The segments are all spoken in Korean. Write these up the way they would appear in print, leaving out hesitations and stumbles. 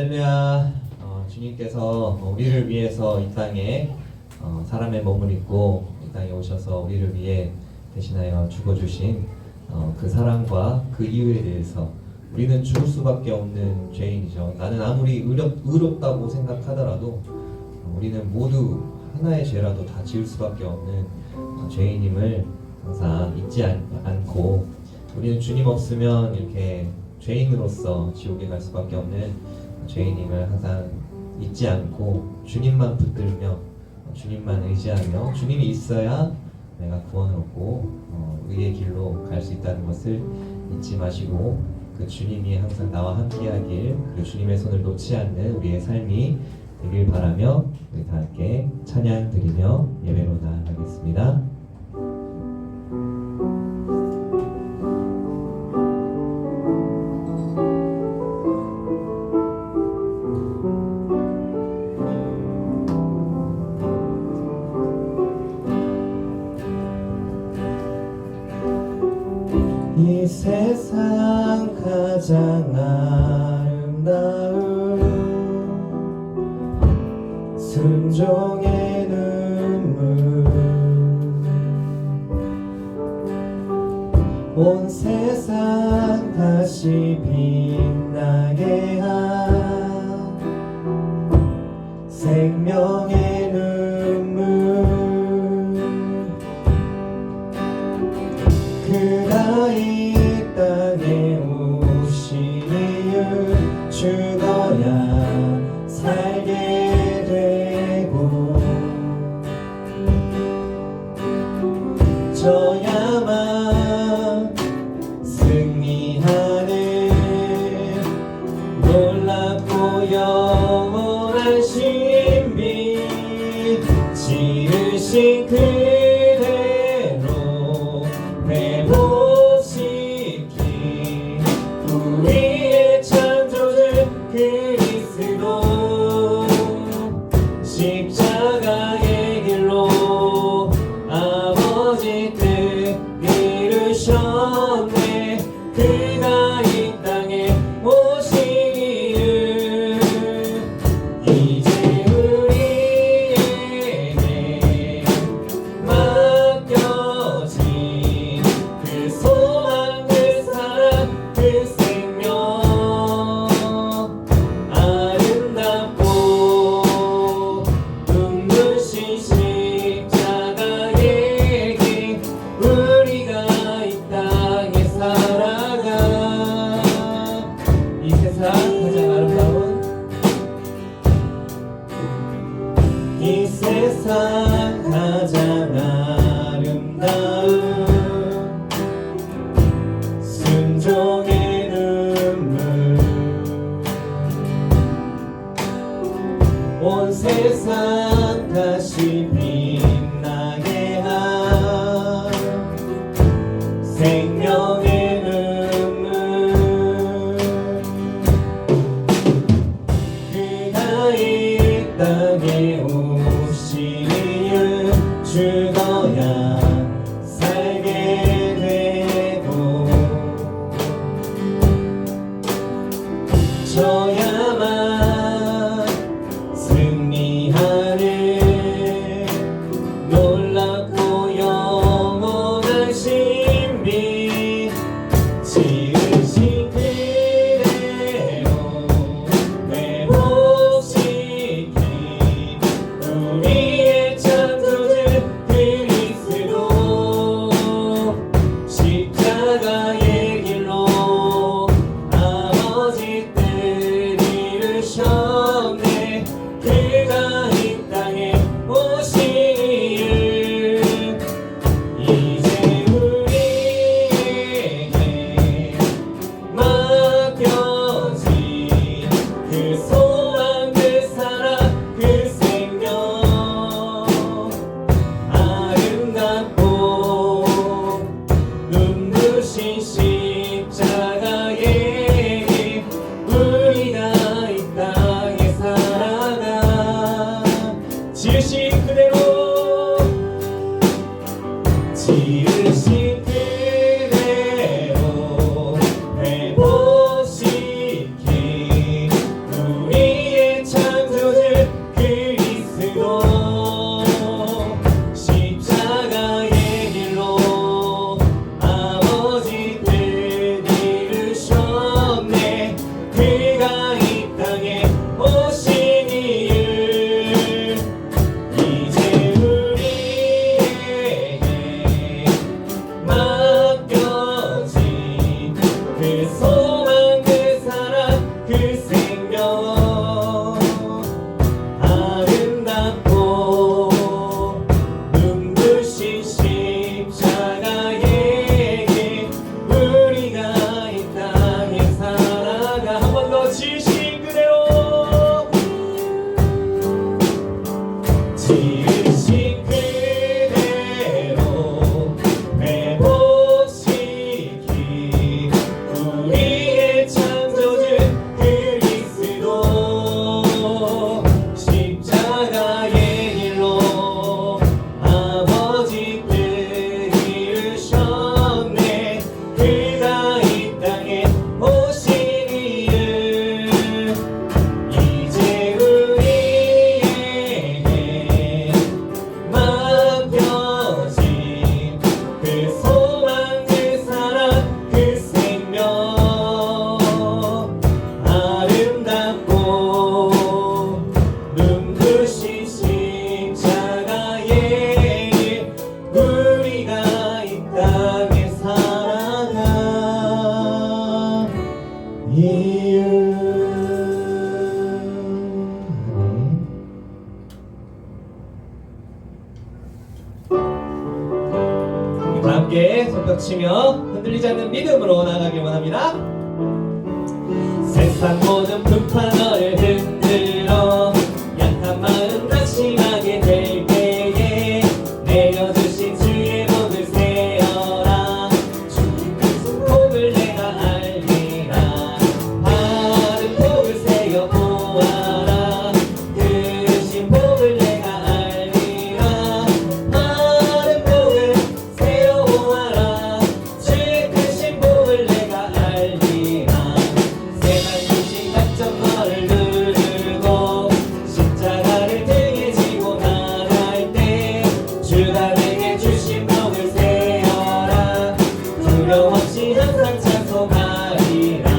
할렐루야. 주님께서 우리를 위해서 이 땅에 사람의 몸을 입고 이 땅에 오셔서 우리를 위해 대신하여 죽어주신 그 사랑과 그 이유에 대해서 우리는 죽을 수밖에 없는 죄인이죠. 나는 아무리 의롭다고 생각하더라도 우리는 모두 하나의 죄라도 다 지을 수밖에 없는 죄인임을 항상 잊지 않고 우리는 주님 없으면 이렇게 죄인으로서 지옥에 갈 수밖에 없는 죄인임을 항상 잊지 않고 주님만 붙들며 주님만 의지하며 주님이 있어야 내가 구원을 얻고 의의 길로 갈 수 있다는 것을 잊지 마시고 그 주님이 항상 나와 함께하길 그리고 주님의 손을 놓지 않는 우리의 삶이 되길 바라며 우리 다 함께 찬양 드리며 예배로 나아가겠습니다. 이 세상 가장 아름다운 순종의 눈물 온 세상 다시 빛나게 한 생명의 눈물 그가 이 땅에 오신 이유 죽어야 살게 되고 져야만 승리하는 놀랍고 영원한 신비 지으신 그대로 회복시킨 우리의 창조주 그리스도 십자가의 길로 아버지 뜻 이루셨네 그가 이 땅에 오신 이유 이제 우리에게 맡겨진 그 소망 그 사랑 그 생명 아름답고 눈부신 십자가의 길 우리가 이 땅에 살아가 이 세상 가장 아름다운 이 세상 가장 아름다운 순종의 눈물 온 세상 다시 빛나게 한 생명의 눈물 그가 이 땅에 오신 이유 죽어야 살게 되고 져야만 승리하는 십자가의 길로 아버지 뜻 이루셨네. 그가 이 땅에 오신 이유 이제 우리에게 맡겨진 그 소망 그 사랑 그 생명 아름답고 눈부신 십자가의 길 우리가 이 땅에 살아간 이유. 다 함께 손뼉 치며 흔들리지 않는 믿음으로 나가길 원합니다. 세상 모든 분파 너를 흔들어 약한 마음 낙심하게 될 때에 내려주신 주의 복을 세어라. 주님 그 복을 내가 알리라. 바른 복을 세어 보아라. 크신 복을 내가 알리라. 바른 복을 세어 보아라. 주의 크신 복을 내가 알리라. 세상 중심 각점 너를 누르고 십자가를 등에 지고 나갈 때 주가 내게 주신 복을 세어라. 두려움 없이 항상 찬송하리라.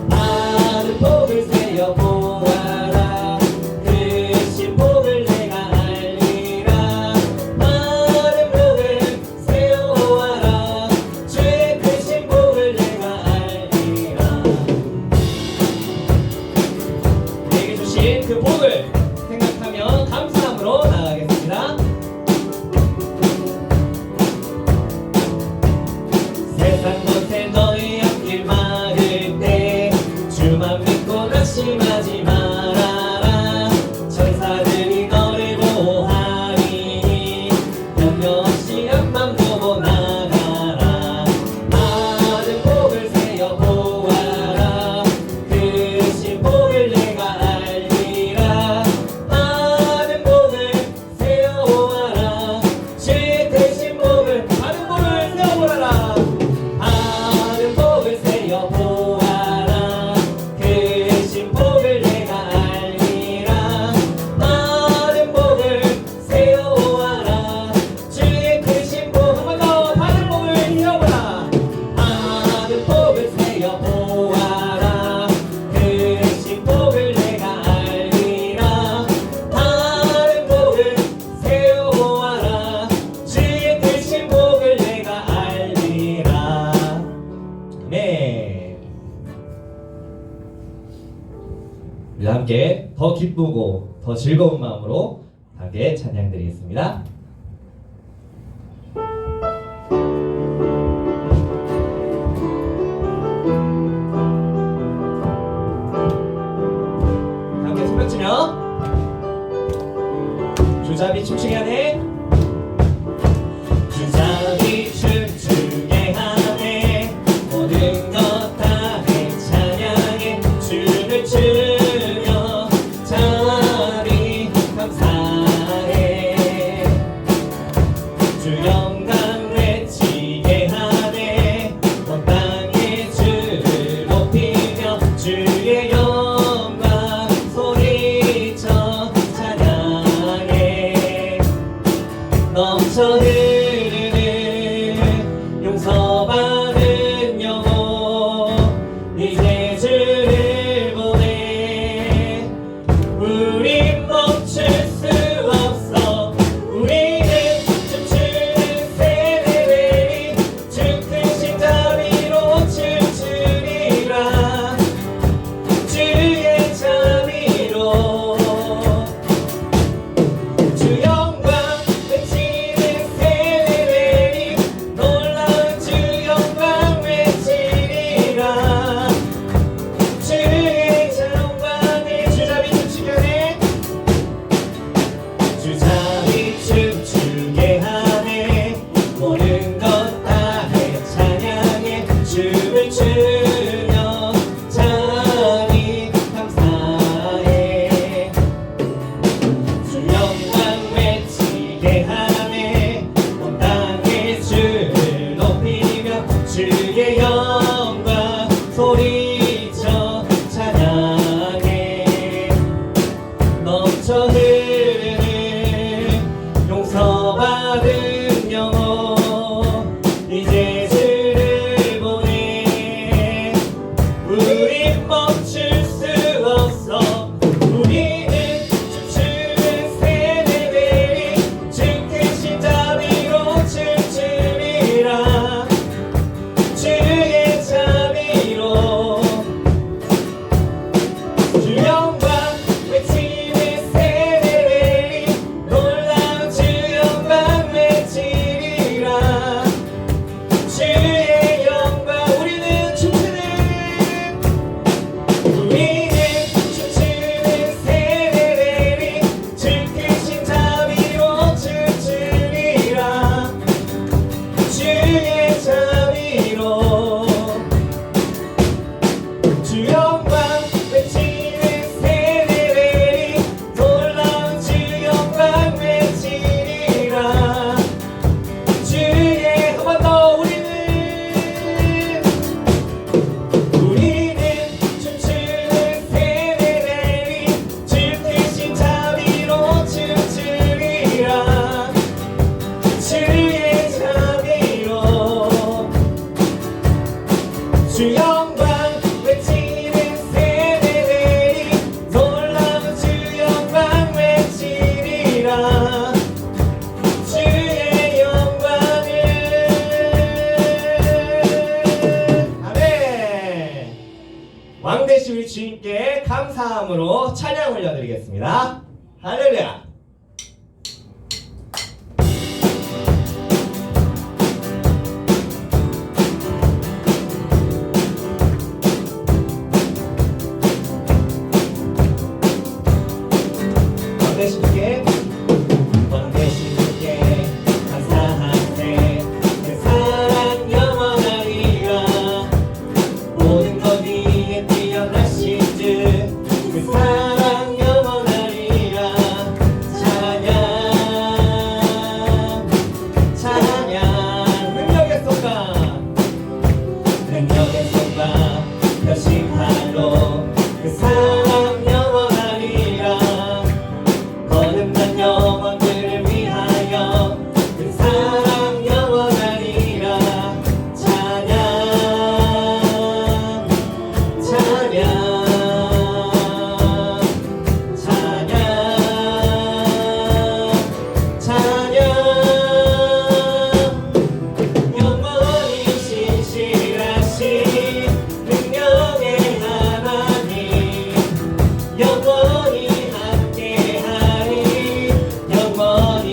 바른 복을 세어 보아라. 크신 복을 내가 알리라. 바른 복을 세어 보아라. 주의 크신 복을 내가 알리라. 내게 주신 그 복을 생각하며 감사함으로 나아가겠습니다. 세상 곳에 너의 앞길 막을 때 주만 믿고 낙심하지 말아라. 천사들이 너를 보호하리니 염려 없이 앞만 보고 나가라. 바른 복을 세어 보아라. 크신 복을 내가 알리라. 바른 복을 세어 보아라. 주의 크신 복을 바른 복을 세어 보아라. 바른 복을 세어 보아라. 크신 복을 내가 알리라. 바른 복을 세어 보아라. 주의 크신 복 한 번 더 바른 복을 세어 보라. 바른 복을 세어 보아라. 크신 복을 내가 알리라. 바른 복을 세어 보아라. 주의 크신 복을 내가 알리라. 네. 우리 함께 더 기쁘고 더 즐거운 마음으로 함께 찬양드리겠습니다. 함께 손뼉 치며 주잡이 춤추게 하네. 주잡이 춤추게 하네. 모든 것 다 내 찬양해. 춤을 추며 자비 감사해. 주 영광 외치게 하네. 온 땅에 주를 높이며 주의 영광 소리쳐 찬양해. 넘쳐 흐르는 박수로 찬양 올려드리겠습니다. 할렐루야. 왕되신 주께 감사한데 그 사랑 영원하리라. 모든 것 위에 뛰어나신 주 그 사랑 영원하리라. 찬양 찬양 능력의 손과 표심팔로 그 사랑 영원하리라. 거듭난 영혼들을 위하여 그 사랑 영원하리라. 찬양 찬양 찬양 찬양. 영원히 신실하신 능력의 하나님 영원히 함께하리. 영원히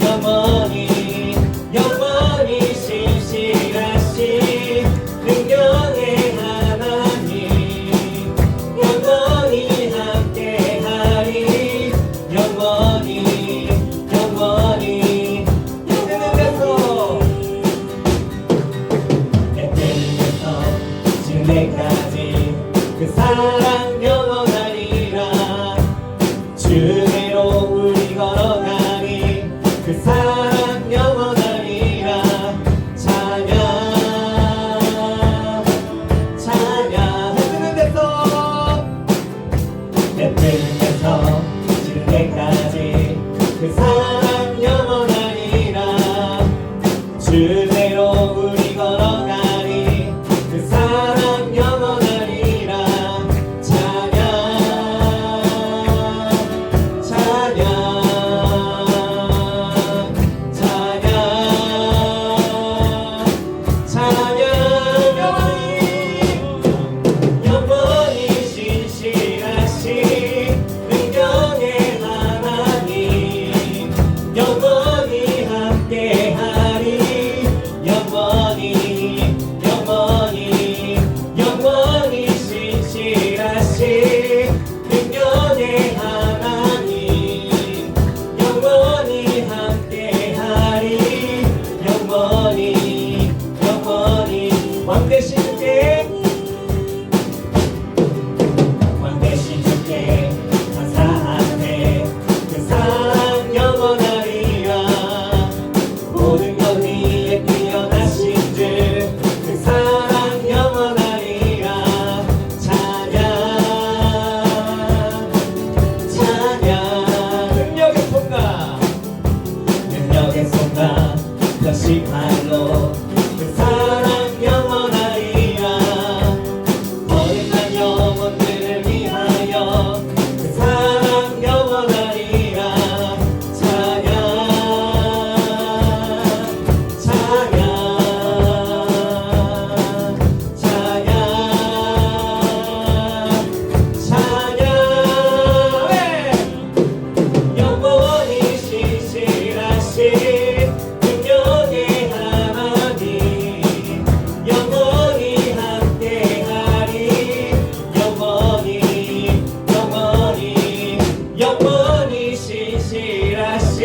영원히 영원히 신실하신 능력의 하나님 영원히 함께하리. 영원히 영원히 뜨는데서 내 뜨는데서 지금까지 그 사랑 영원하리라. 주대로 우리 걸어가니 그 사랑 영원하리라. 찬양 찬양 뜨는 데서 지는 데까지 그 사랑 영원하리라. 주대로 우리 걸어가니 그 사랑 영원하리라. 찬양 찬양 찬양 찬양. 영원히 신실하신 능력의 하나님 영원히 함께하리. 영원히 영원히 영원히 신실하신 능력의 하나님 영원히 함께하리. 영원히 영원히 왕되신 주께 감사하네. 그 사랑 영원하리라. 모든 것 위에 뛰어나신 주 그 사랑 영원하리라. 찬양 찬양 능력의 손과 표심팔로 그 사랑 영원하리라. 거듭난 영혼들을 위하여 그 사랑 영원하리라. 찬양 찬양 찬양 찬양. 영원히 신실하신 능력의 하나님 영원히 함께하리. 영원히 영원히 영원히 신실하신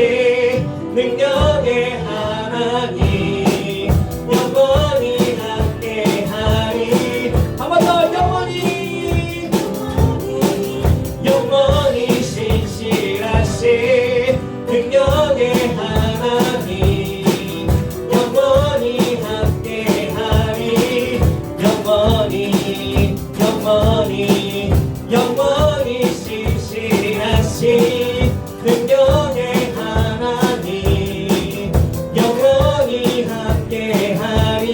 능력의 하나님 영원히 함께하리. 한 번 더. 영원히 영원히 신실하신 능력의 하나님 영원히 함께하리. 영원히 영원히 영원히 신실하신 능력의 하나님 영원히 함께하리.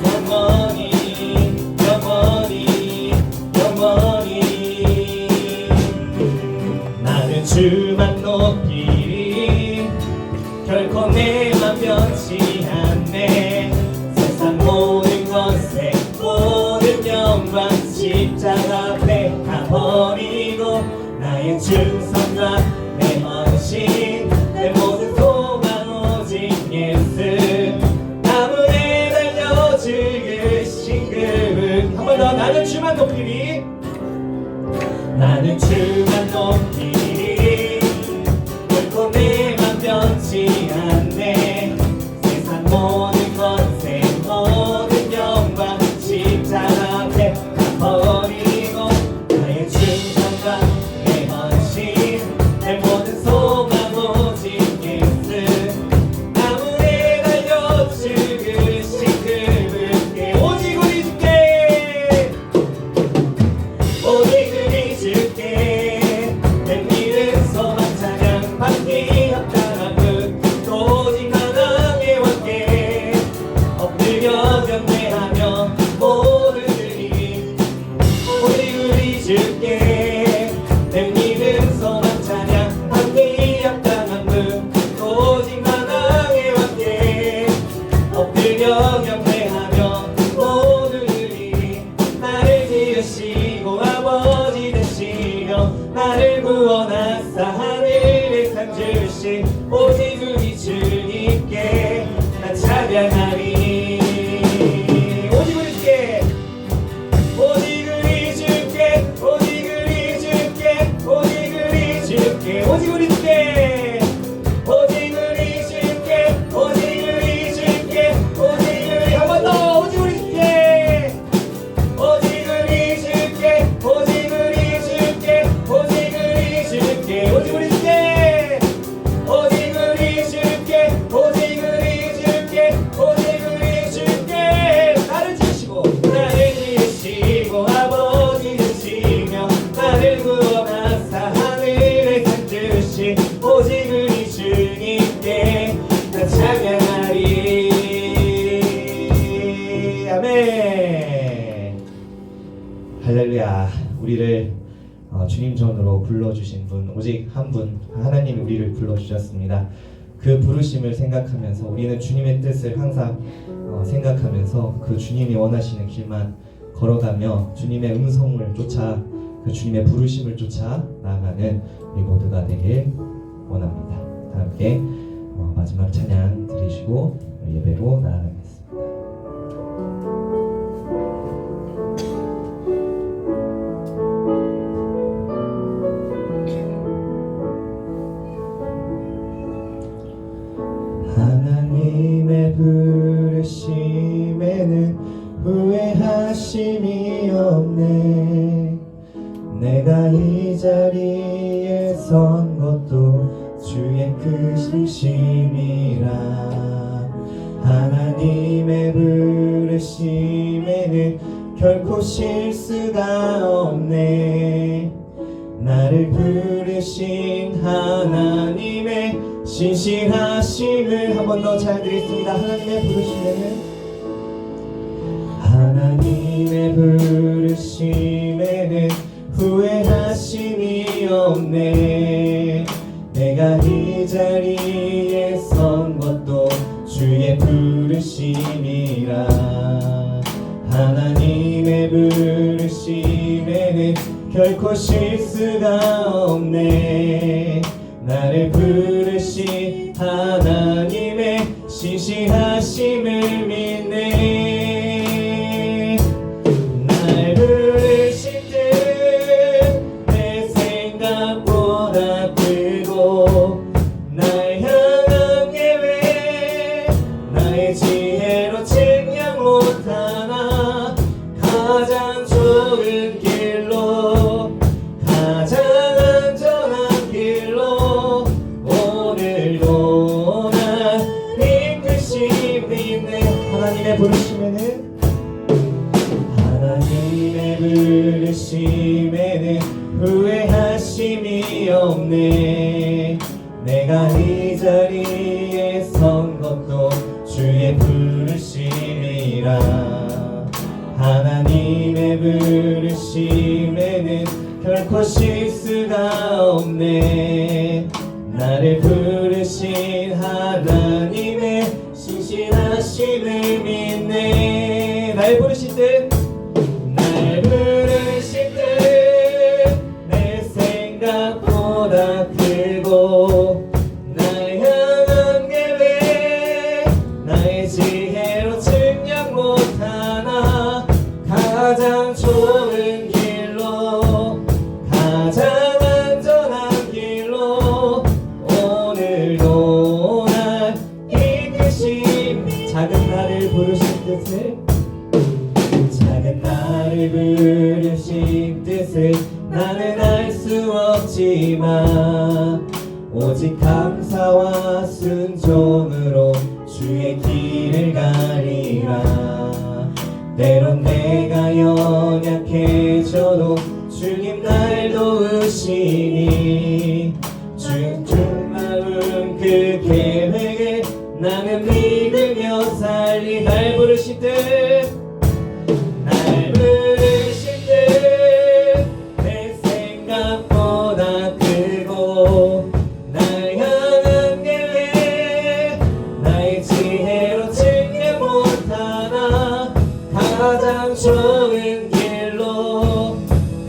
영원히 영원히 영원히. 나는 주만 높이리. 결코 내맘 변치 않네. 세상 모든 것에 모든 영광 십자가 앞에 다 버리 버리고 나의 충성과 내 헌신 내 모든 소망 오직 예수 나무에 달려 죽으신 그분 한 번 더 나는 주만 높이리 나는 주만 높이리 결코 내 맘 변치 않네 세상 모든 권세 모든 영광 십자가 앞에 다 버리고 나의 충성과 내 헌신 내 모든 소망 오직 예수 나무에 달려 죽으신 그분께 오직 우리 주께 오직 우리 주께 내 믿음 소망 찬양 받기 합당한 분 오직 하나님의 왕께 엎드려 경배하며 모든 들이 오직 우리 주께 내 믿음 소망 찬양 받기 합당한 분 오직 하나님의 왕께 엎드려 경배하며 모든 들이 나를 지으시고 아버지 되시며 나를 구원하사 하늘에 상 주신 오직 우리 주님께 나 찬양하리 오직 우리 주께 오직 우리 주께 오직 우리 주께 오직 우리 주께 오직 우리 주께 오직 우리 주께 오직 우리 주께 오직 우리 한 번 더 오직 우리 주께 오직 우리 주께 오직 우리 주께 오직 우리 주께 오직 우리 주께 오직 우리 주께 오직 우리 주께 오직 우리 주께 나를 지으시고 아버지 되시며 나를 구원하사 하늘에 상 주신 오직 우리 주님께 나 찬양하리 아멘 할렐루야 우리를 주님 전으로 불러주신 분 오직 한 분 하나님이 우리를 불러주셨습니다. 그 부르심을 생각하면서 우리는 주님의 뜻을 항상 생각하면서 그 주님이 원하시는 길만 걸어가며 주님의 음성을 쫓아 그 주님의 부르심을 쫓아 나아가는 우리 모두가 되길 원합니다. 다 함께 마지막 찬양 드리시고 예배로 나아가겠습니다. 하나님의 부르심에는 후회하심이 없네 내가 이 자리에 선 것도 주의 크신 심이라 하나님의 부르심에는 결코 실수가 없네 나를 부르신 하나님의 신실하심을 한 번 더 잘 드리겠습니다. 하나님의 부르심에는 후회하심이 없네 내가 이 자리에 선 것도 주의 부르심이라 하나님의 부르심에는 결코 실수가 없네 나를 부르신 하나님의 신실하심을 믿네 날 부르신 듯내 생각보다 크고 날 향한 계획 나의 지혜로 측량 못하나 가장 좋은 길로 가장 안전한 길로 오늘도 난 이끄시 믿네 하나님의 부르심에는 후회하심이 없네 내가 이 자리에 선 것도 주의 부르심이라 하나님의 부르심에는 결코 실수가 없네 나를 부르신 하나님의 신실하심을 믿네 날 부르신 듯 날 부르신 듯 내 이유는 알 수 없지만 오직 감사와 순종으로 주의 길을 가리라. 때론 내가 연약해져도 주님 날 도우시니 주님 마음 그 계획에 나는 믿으며 살리. 날 부르실 때 날 부르실 때 내 생각보다 크고 날 향한 계획 나의 지혜로 측량 못하나 가장 좋은 길로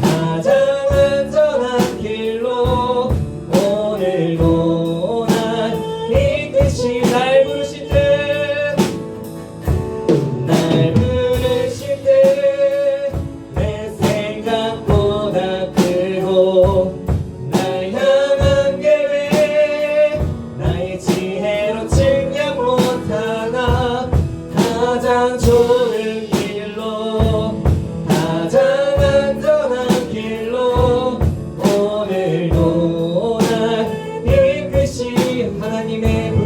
가장 안전한 길로 오늘도 날 이끄시. 날 부르실 때 날 부르실 때 내 생각보다 크고 날 향한 계획 나의 지혜로 측량 못하나 가장 좋은 길로 가장 안전한 길로 오늘도 날 이끄시. 하나님의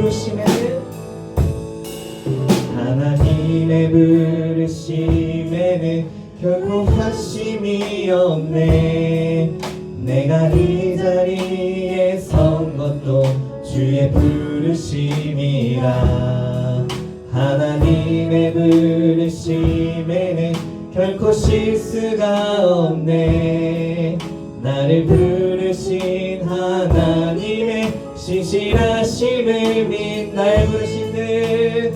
부르심에는 결코 하심이 없네. 내가 이 자리에 선 것도 주의 부르심이라. 하나님의 부르심에는 결코 실수가 없네. 나를 부르신 하나님의 신실하심을 믿. 날 부르신 듯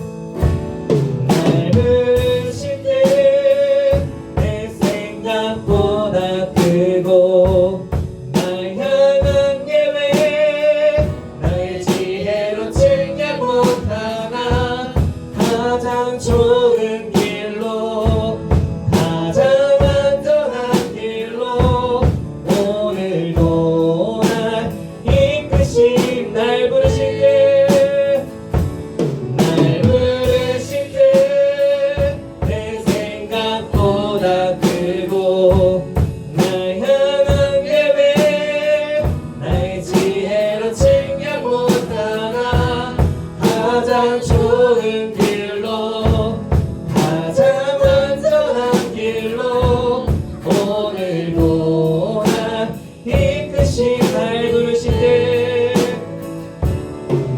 날 부르실 때 내 생각보다 크고 날 향한 계획 나의 지혜로 측량 못하나 가장 좋은 길로 가장 안전한 길로 오늘도 날 이끄시. 날 부르실 때 내 생각보다 크고 날 향한 계획 나의 지혜로 측량 못하나 가장 좋은 길로 가장 안전한 길로 오늘도 날 이끄시. 날 부르실 때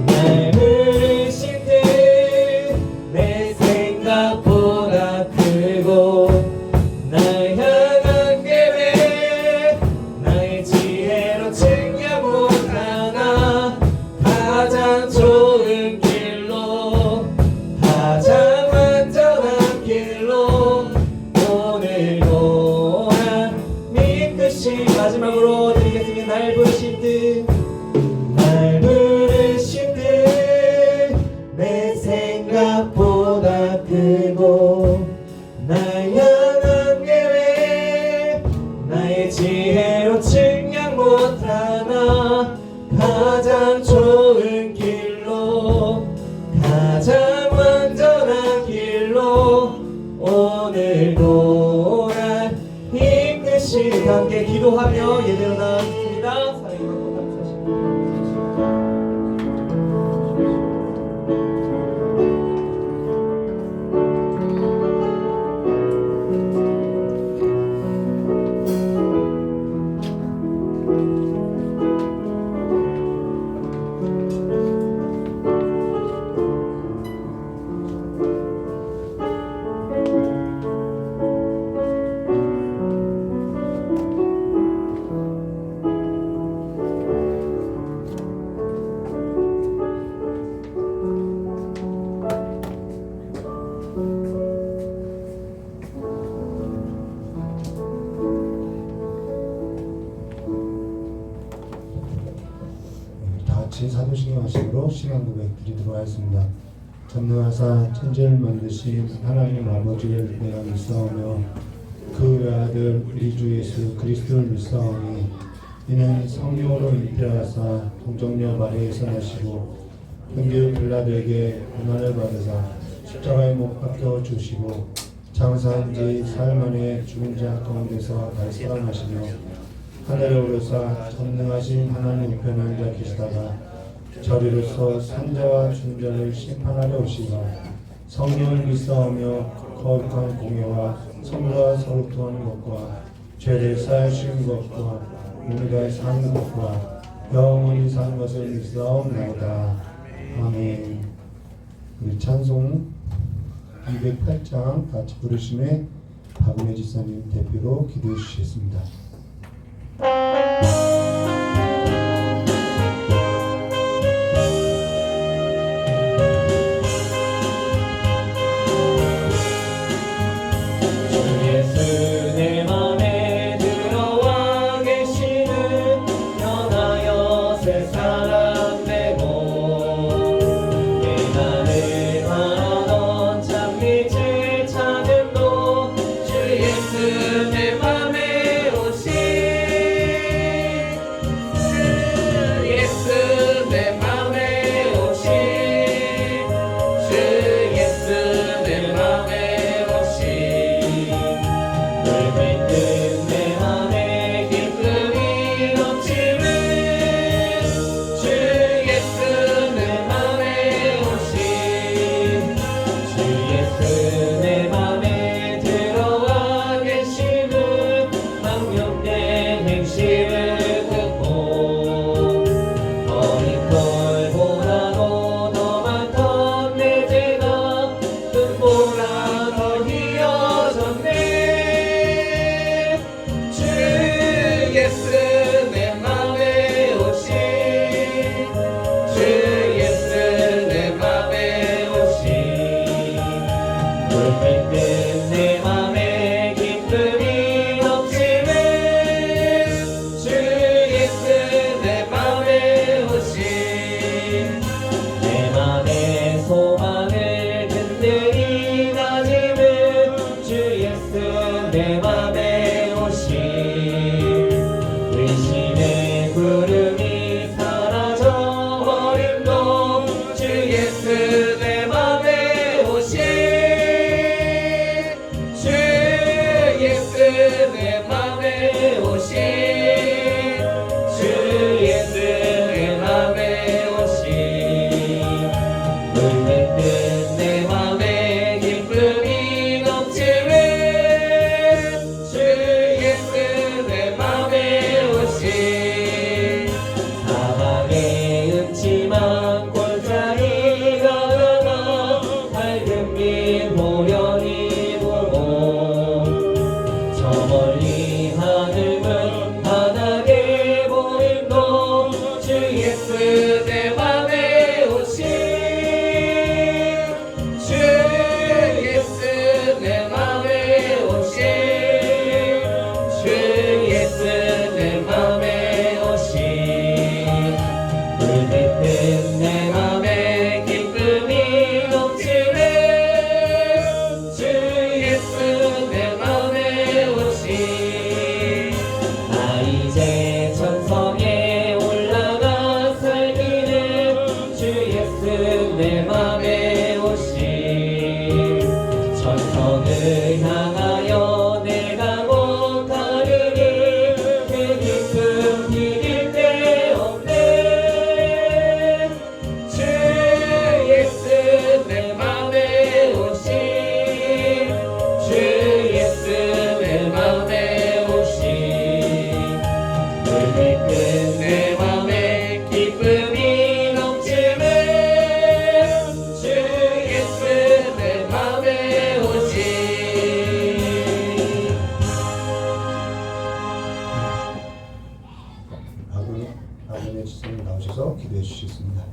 날 부르실 때 내 생각보다 크고 날 향한 계획 나의 지혜로 측량 못하나 가장 좋은 길로 가장 안전한 길로 오늘도 날 이끄시. 마지막으로 드리겠습니다. 날 부르실 때 날 부르실 때 내 생각보다 크고 날 향한 계획 나의 지혜로 측량 못하나 가장 좋은 길로 가장 안전한 길로 오늘도 날 이끄시. 함께 기도하며 예배로 나아가겠습니다. 사랑의 받고 감사하십니다. 같이 사도신경 하심으로 시간 고백 드리도록 하겠습니다. 전능하사 천지를 만드신 하나님 아버지를 내가 믿사오며 그 외아들 우리 주 예수 그리스도를 믿사오니 이는 성령으로 잉태하사 동정녀 마리아에서 나시고 본디오 빌라도에게 고난을 받으사 십자가에 못 박혀 주시고 장사한 지 사흘 만에 죽은 자 가운데서 다시 살아나시며 하늘에 오르사 전능하신 하나님 우편에 앉아 계시다가 저리로서 산자와 중전을 심판하려 오시며 성령을 믿사오며 거룩한 공예와 성과 서로통하는 것과 죄를 사하시는 것과 우리가 사는 것과 영원히 사는 것을 믿사옵나이다. 아멘. 우리 찬송 208장 같이 부르심에 박은혜 지사님 대표로 기도해 주시겠습니다. 박은혜 지사님 나오셔서 기도해 주시겠습니다.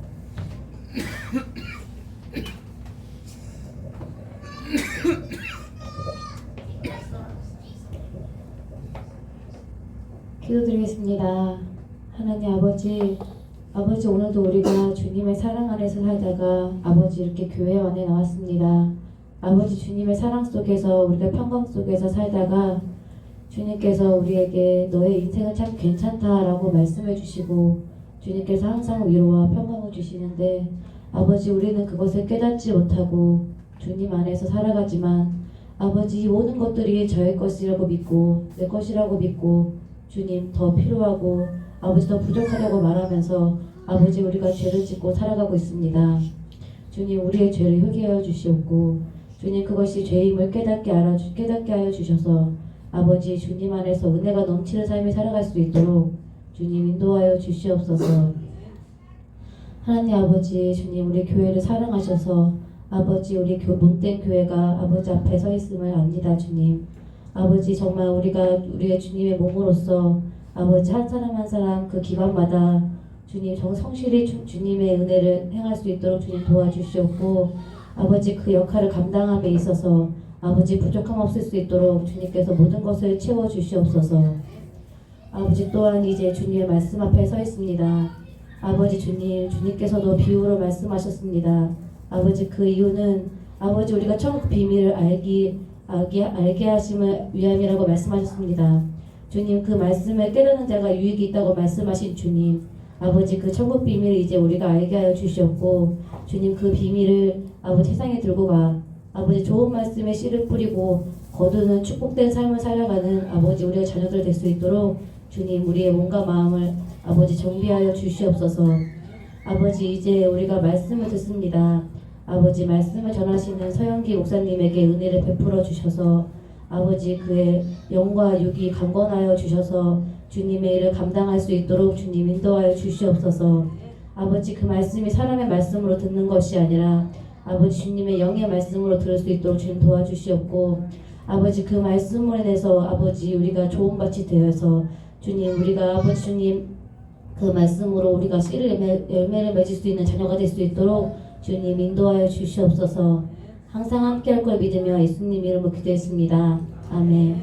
기도드리겠습니다. 하나님 아버지, 오늘도 우리가 주님의 사랑 안에서 살다가 아버지 이렇게 교회 안에 나왔습니다. 아버지 주님의 사랑 속에서 우리가 평강 속에서 살다가 주님께서 우리에게 너의 인생은 참 괜찮다라고 말씀해 주시고 주님께서 항상 위로와 평강을 주시는데 아버지 우리는 그것을 깨닫지 못하고 주님 안에서 살아가지만 아버지 이 모든 것들이 저의 것이라고 믿고 내 것이라고 믿고 주님 더 필요하고 아버지 더 부족하다고 말하면서 아버지 우리가 죄를 짓고 살아가고 있습니다. 주님 우리의 죄를 회개하여 주시옵고 주님 그것이 죄임을 깨닫게 하여 주셔서 아버지 주님 안에서 은혜가 넘치는 삶이 살아갈 수 있도록 주님 인도하여 주시옵소서. 하나님 아버지 주님 우리 교회를 사랑하셔서 아버지 우리 몸된 교회가 아버지 앞에 서 있음을 압니다. 주님 아버지 정말 우리의 주님의 몸으로서 아버지 한 사람 한 사람 그 기관마다 주님 성실히 주님의 은혜를 행할 수 있도록 주님 도와주시옵고 아버지 그 역할을 감당함에 있어서 아버지 부족함 없을 수 있도록 주님께서 모든 것을 채워주시옵소서. 아버지 또한 이제 주님의 말씀 앞에 서 있습니다. 아버지 주님께서도 비유로 말씀하셨습니다. 아버지 그 이유는 아버지 우리가 천국 비밀을 알게 하심을 위함이라고 말씀하셨습니다. 주님 그 말씀을 깨닫는 자가 유익이 있다고 말씀하신 주님 아버지 그 천국 비밀을 이제 우리가 알게 하여 주시옵고 주님 그 비밀을 아버지 세상에 들고 가 아버지 좋은 말씀에 씨를 뿌리고 거두는 축복된 삶을 살아가는 아버지 우리의 자녀들 될 수 있도록 주님 우리의 몸과 마음을 아버지 정비하여 주시옵소서. 아버지 이제 우리가 말씀을 듣습니다. 아버지 말씀을 전하시는 서영기 목사님에게 은혜를 베풀어 주셔서 아버지 그의 영과 육이 강건하여 주셔서 주님의 일을 감당할 수 있도록 주님 인도하여 주시옵소서. 아버지 그 말씀이 사람의 말씀으로 듣는 것이 아니라 아버지 주님의 영의 말씀으로 들을 수 있도록 주님 도와주시옵고 아버지 그 말씀으로 인해서 아버지 우리가 좋은 밭이 되어서 주님 우리가 아버지 주님 그 말씀으로 우리가 열매를 맺을 수 있는 자녀가 될 수 있도록 주님 인도하여 주시옵소서. 항상 함께할 걸 믿으며 예수님 이름으로 기도했습니다. 아멘.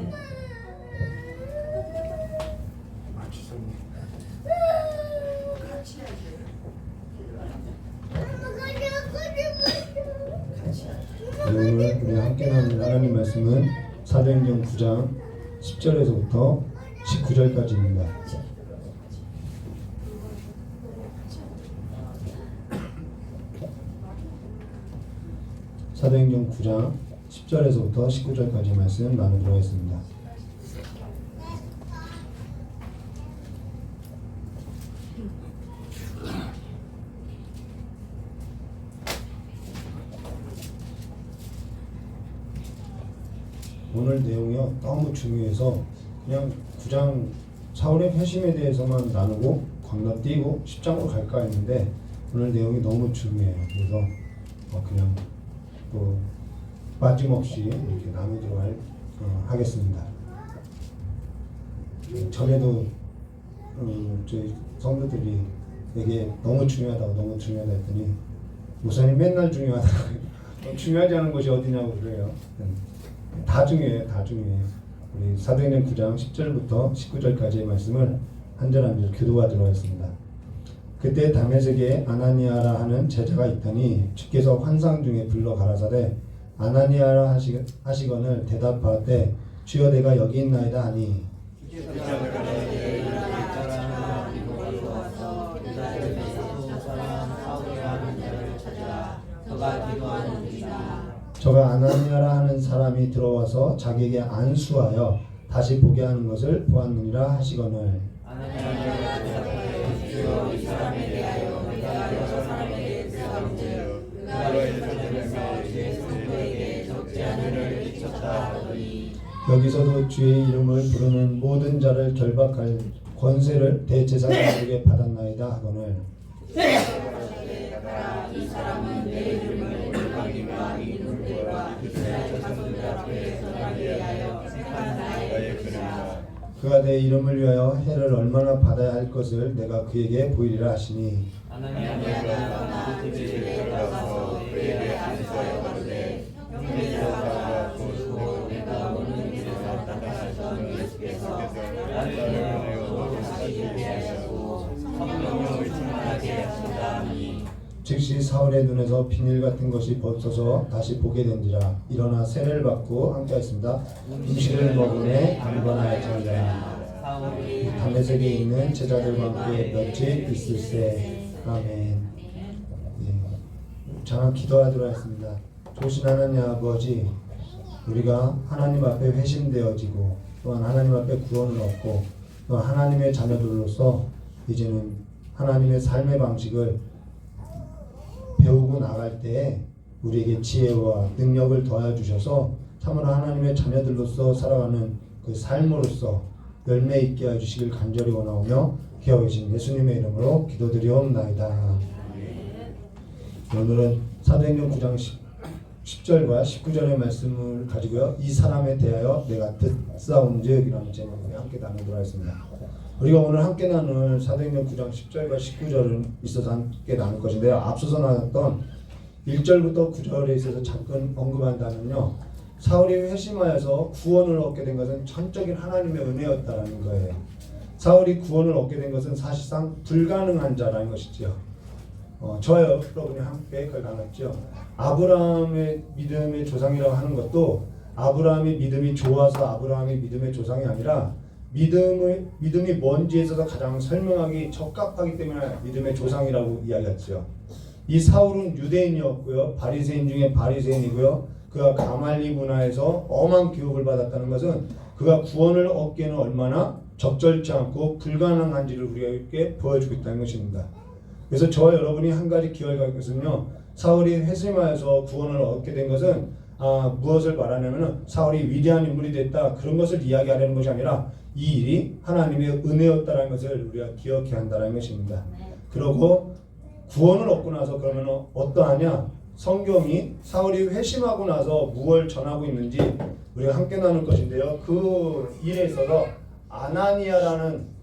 오늘 우리 함께 나눈 하나님 말씀은 사도행전 9장 10절에서부터 19절까지입니다. 사도행전 9장 10절에서부터 19절까지 말씀 나누도록 하겠습니다. 오늘 내용이요 너무 중요해서 그냥 9장 사울의 회심에 대해서만 나누고 건너뛰고 10장으로 갈까 했는데 오늘 내용이 너무 중요해요. 그래서 그냥 또 빠짐없이 이렇게 나누도록 하겠습니다. 전에도 저희 성도들이 되게 너무 중요하다 했더니 목사님 맨날 중요하다고 중요하지 않은 것이 어디냐고 그래요. 다 중요해요. 우리 사도행전 9장 10절부터 19절까지의 말씀을 한 절 한 절 교도하도록 하겠습니다. 그때 다메섹에 아나니아라 하는 제자가 있더니 주께서 환상 중에 불러 가라사대 아나니아라 하시거늘 대답하되 주여 내가 여기 있나이다 하니 저가 아나니아라 하는 사람이 들어와서 자기에게 안수하여 다시 보게 하는 것을 보았느니라 하시거늘 여기서도 주의 이름을 부르는 모든 자를 결박할 권세를 대제사장에게 받았나이다 하거늘 이 사람은 내 이름을 골방이와 이 눈대와 이스라엘 자손들 앞에 전하게 하여 택한 나의 그리라. 그가 내 이름을 위하여 해를 얼마나 받아야 할 것을 내가 그에게 보이리라 하시니 아나니아가 그 집에 들어가서 그에게 안수하여 가로되 형제자가 보시고 내가 오는 길에서 따라하셨던 예수께서 나를 보고 다시 보게 하시고 성령을 충만하게 하신다 하니 즉시 사울의 눈에서 비늘 같은 것이 벗어서 다시 보게 된지라. 일어나 세례를 받고 함께했습니다. 음식을 먹으매 강건하여지니라. 다메섹에 있는 제자들과 함께 며칠 있을세. 아멘. 잠깐 기도하도록 하겠습니다. 좋으신 하나님 아버지, 우리가 하나님 앞에 회심되어지고 또한 하나님 앞에 구원을 얻고 하나님의 자녀들로서 이제는 하나님의 삶의 방식을 배우고 나갈 때 우리에게 지혜와 능력을 더해 주셔서 참으로 하나님의 자녀들로서 살아가는 그 삶으로서 열매 있게 해 주시길 간절히 원하오며 기어 계신 예수님의 이름으로 기도드리옵나이다. 오늘은 사도행전 9장 10절과 19절의 말씀을 가지고요. 이 사람에 대하여 내가 듣사온즉 이라는 제목으로 함께 나누도록 하겠습니다. 우리가 오늘 함께 나눌 사도행전 9장 10절과 19절은 있어서 함께 나눌 것인데요. 앞서서 나눴던 1절부터 9절에 있어서 잠깐 언급한다면요. 사울이 회심하여서 구원을 얻게 된 것은 전적인 하나님의 은혜였다라는 거예요. 사울이 구원을 얻게 된 것은 사실상 불가능한 자라는 것이죠. 저와 여러분이 함께 그걸 나눴죠. 아브라함의 믿음의 조상이라고 하는 것도 아브라함의 믿음이 좋아서 아브라함의 믿음의 조상이 아니라 믿음이 뭔지에 있어서 가장 설명하기 적합하기 때문에 믿음의 조상이라고 이야기했죠. 이 사울은 유대인이었고요. 바리새인 중에 바리새인이고요. 그가 가말리 문화에서 엄한 교육을 받았다는 것은 그가 구원을 얻기에는 얼마나 적절치 않고 불가능한지를 우리에게 보여주고 있다는 것입니다. 그래서 저와 여러분이 한 가지 기억할 것은요. 사울이 회심하여서 구원을 얻게 된 것은 무엇을 말하냐면 사울이 위대한 인물이 됐다 그런 것을 이야기하려는 것이 아니라 이 일이 하나님의 은혜였다는 것을 우리가 기억해야 한다는 것입니다. 그리고 구원을 얻고 나서 그러면 어떠하냐? 성경이 사울이 회심하고 나서 무엇을 전하고 있는지 우리가 함께 나눌 것인데요. 그 일에 있어서 아나니아라는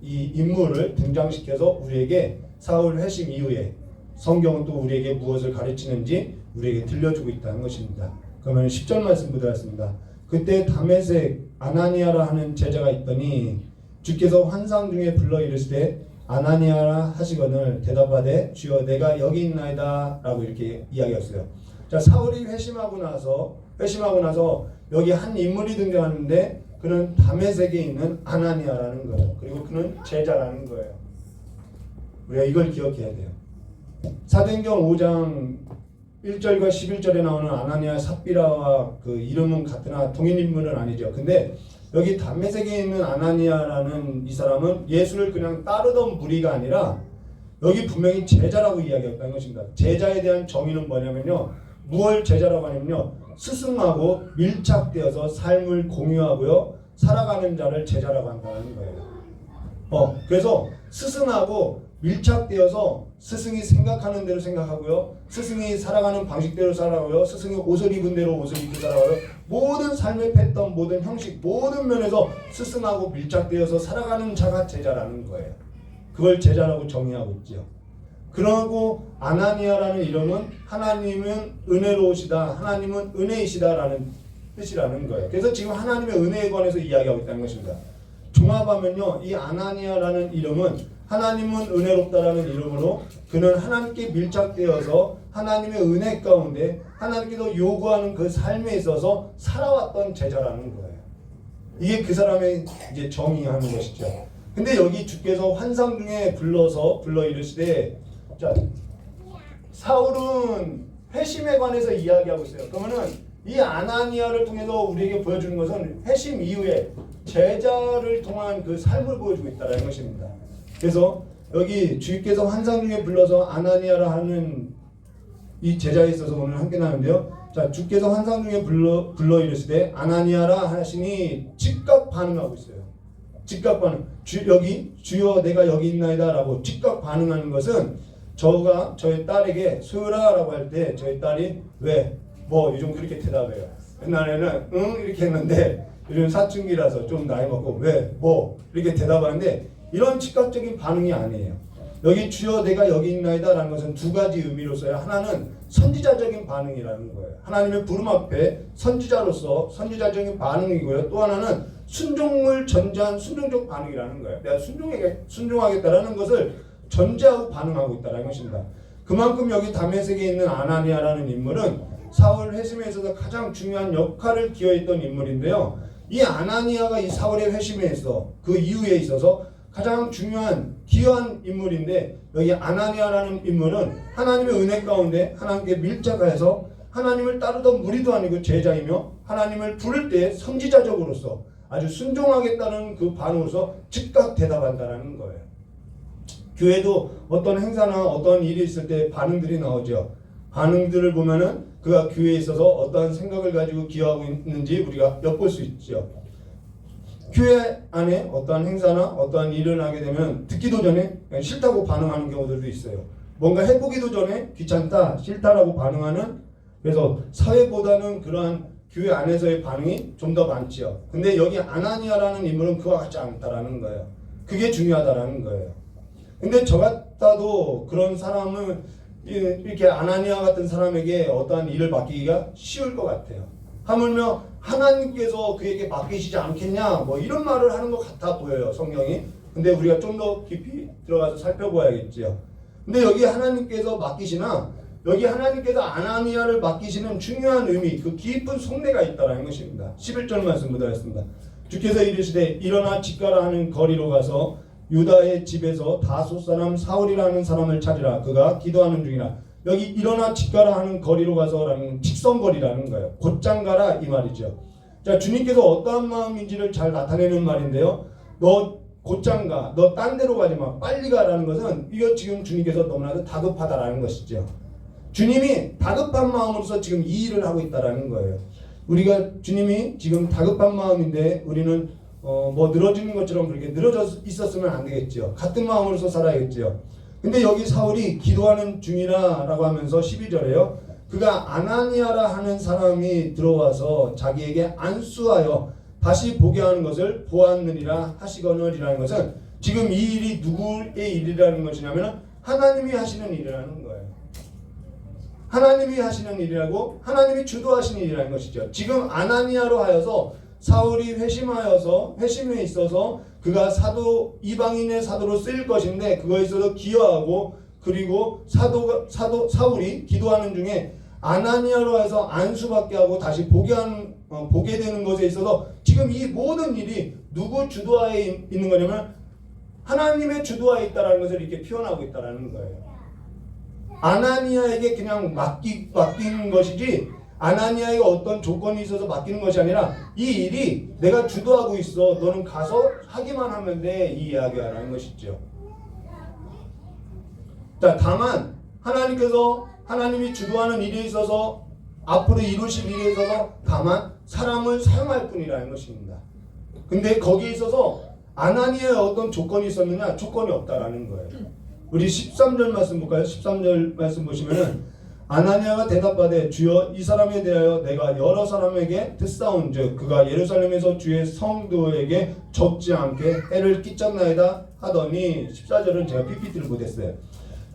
이 인물을 등장시켜서 우리에게 사울 회심 이후에 성경은 또 우리에게 무엇을 가르치는지 우리에게 들려주고 있다는 것입니다. 그러면 10절 말씀 보도록 하겠습니다. 그때 다메섹 아나니아라 하는 제자가 있더니 주께서 환상 중에 불러 이르시되 아나니아라 하시거늘 대답하되 주여 내가 여기 있나이다 라고 이렇게 이야기했어요. 자, 사울이 회심하고 나서 여기 한 인물이 등장하는데 그는 다메섹에 있는 아나니아라는 거예요. 그리고 그는 제자라는 거예요. 우리가 이걸 기억해야 돼요. 사도행전 5장 1절과 11절에 나오는 아나니아 삽비라와 그 이름은 같으나 동일 인물은 아니죠. 근데 여기 다메섹에 있는 아나니아라는 이 사람은 예수를 그냥 따르던 무리가 아니라 여기 분명히 제자라고 이야기했다는 것입니다. 제자에 대한 정의는 뭐냐면요. 무엇을 제자라고 하냐면요. 스승하고 밀착되어서 삶을 공유하고요. 살아가는 자를 제자라고 한다는 거예요. 그래서 스승하고 밀착되어서 스승이 생각하는 대로 생각하고요. 스승이 살아가는 방식대로 살아가고요. 스승이 옷을 입은 대로 옷을 입고 살아가고요. 모든 삶의 패턴, 모든 형식, 모든 면에서 스승하고 밀착되어서 살아가는 자가 제자라는 거예요. 그걸 제자라고 정의하고 있죠. 그러고 아나니아라는 이름은 하나님은 은혜로우시다, 하나님은 은혜이시다라는 뜻이라는 거예요. 그래서 지금 하나님의 은혜에 관해서 이야기하고 있다는 것입니다. 종합하면요, 이 아나니아라는 이름은 하나님은 은혜롭다라는 이름으로 그는 하나님께 밀착되어서 하나님의 은혜 가운데 하나님께서 요구하는 그 삶에 있어서 살아왔던 제자라는 거예요. 이게 그 사람의 이제 정의하는 것이죠. 근데 여기 주께서 환상 중에 불러 이르시되, 자, 사울은 회심에 관해서 이야기하고 있어요. 그러면은 이 아나니아를 통해서 우리에게 보여주는 것은 회심 이후에 제자를 통한 그 삶을 보여주고 있다는 것입니다. 그래서 여기 주께서 환상 중에 불러서 아나니아라 하는 이 제자에 있어서 오늘 함께 나누는데요. 자, 주께서 환상 중에 불러 이르시되 아나니아라 하시니 즉각 반응하고 있어요. 즉각 반응. 주여 내가 여기 있나이다라고 즉각 반응하는 것은 저가 저희 딸에게 소율아라고 할 때 저희 딸이 왜? 뭐 요즘 그렇게 대답해요. 옛날에는 응 이렇게 했는데 요즘 사춘기라서 좀 나이 먹고 왜? 뭐 이렇게 대답하는데 이런 즉각적인 반응이 아니에요. 여기 주여 내가 여기 있나이다 라는 것은 두 가지 의미로서요. 하나는 선지자적인 반응이라는 거예요. 하나님의 부름 앞에 선지자로서 선지자적인 반응이고요. 또 하나는 순종을 전제한 순종적 반응이라는 거예요. 내가 순종하겠다라는 것을 전제하고 반응하고 있다는 것입니다. 그만큼 여기 다메섹에 있는 아나니아라는 인물은 사울 회심에 있어서 가장 중요한 역할을 기여했던 인물인데요. 이 아나니아가 이 사울의 회심에 있어 그 이후에 있어서 가장 중요한 기여한 인물인데 여기 아나니아라는 인물은 하나님의 은혜 가운데 하나님께 밀착해서 하나님을 따르던 무리도 아니고 제자이며 하나님을 부를 때 선지자적으로서 아주 순종하겠다는 그 반응으로서 즉각 대답한다는 거예요. 교회도 어떤 행사나 어떤 일이 있을 때 반응들이 나오죠. 반응들을 보면은 그가 교회에 있어서 어떠한 생각을 가지고 기여하고 있는지 우리가 엿볼 수 있죠. 교회 안에 어떠한 행사나 어떠한 일을 하게 되면 듣기도 전에 그냥 싫다고 반응하는 경우들도 있어요. 뭔가 해보기도 전에 귀찮다, 싫다라고 반응하는, 그래서 사회보다는 그러한 교회 안에서의 반응이 좀 더 많지요. 근데 여기 아나니아라는 인물은 그와 같지 않다라는 거예요. 그게 중요하다라는 거예요. 근데 저 같아도 그런 사람은 이렇게 아나니아 같은 사람에게 어떠한 일을 맡기기가 쉬울 것 같아요. 하물며 하나님께서 그에게 맡기시지 않겠냐 뭐 이런 말을 하는 것 같아 보여요, 성경이. 근데 우리가 좀 더 깊이 들어가서 살펴봐야겠죠. 근데 여기 하나님께서 맡기시나, 여기 하나님께서 아나니아를 맡기시는 중요한 의미, 그 깊은 속내가 있다는 것입니다. 11절 말씀 보도록 주께서 이르시되 일어나 집가라 하는 거리로 가서 유다의 집에서 다소 사람 사울이라는 사람을 찾으라. 그가 기도하는 중이라. 여기 일어나 집가라 하는 거리로 가서라는 직선거리라는 거예요. 곧장 가라 이 말이죠. 자, 주님께서 어떠한 마음인지를 잘 나타내는 말인데요. 너 곧장 가, 너 딴 데로 가지 마, 빨리 가라는 것은 이거 지금 주님께서 너무나도 다급하다라는 것이죠. 주님이 다급한 마음으로서 지금 이 일을 하고 있다라는 거예요. 우리가 주님이 지금 다급한 마음인데 우리는 뭐 늘어지는 것처럼 그렇게 늘어져 있었으면 안 되겠죠. 같은 마음으로서 살아야겠죠. 근데 여기 사울이 기도하는 중이라라고 하면서 12절에요. 그가 아나니아라 하는 사람이 들어와서 자기에게 안수하여 다시 보게 하는 것을 보았느니라 하시거늘이라는 것은 지금 이 일이 누구의 일이라는 것이냐면 하나님이 하시는 일이라는 거예요. 하나님이 하시는 일이라고, 하나님이 주도하시는 일이라는 것이죠. 지금 아나니아로 하여서 사울이 회심에 있어서 그가 사도, 이방인의 사도로 쓰일 것인데 그거에 있어서 기여하고, 그리고 사울이 기도하는 중에 아나니아로 해서 안수받게 하고 다시 보게 되는 것에 있어서 지금 이 모든 일이 누구 주도하에 있는 거냐면 하나님의 주도하에 있다는 것을 이렇게 표현하고 있다는 거예요. 아나니아에게 그냥 맡기는 것이지, 아나니아에게 어떤 조건이 있어서 맡기는 것이 아니라 이 일이 내가 주도하고 있어, 너는 가서 하기만 하면 돼, 이 이야기라는 것이죠. 자, 다만 하나님이 주도하는 일에 있어서 앞으로 이루실 일에 있어서 다만 사람을 사용할 뿐이라는 것입니다. 근데 거기에 있어서 아나니아에 어떤 조건이 있었느냐? 조건이 없다라는 거예요. 우리 13절 말씀 볼까요? 13절 말씀 보시면은 아나니아가 대답하되 주여 이 사람에 대하여 내가 여러 사람에게 듣사온즉 그가 예루살렘에서 주의 성도에게 적지 않게 해를 끼쳤나이다 하더니 14절은 제가 PPT를 못했어요.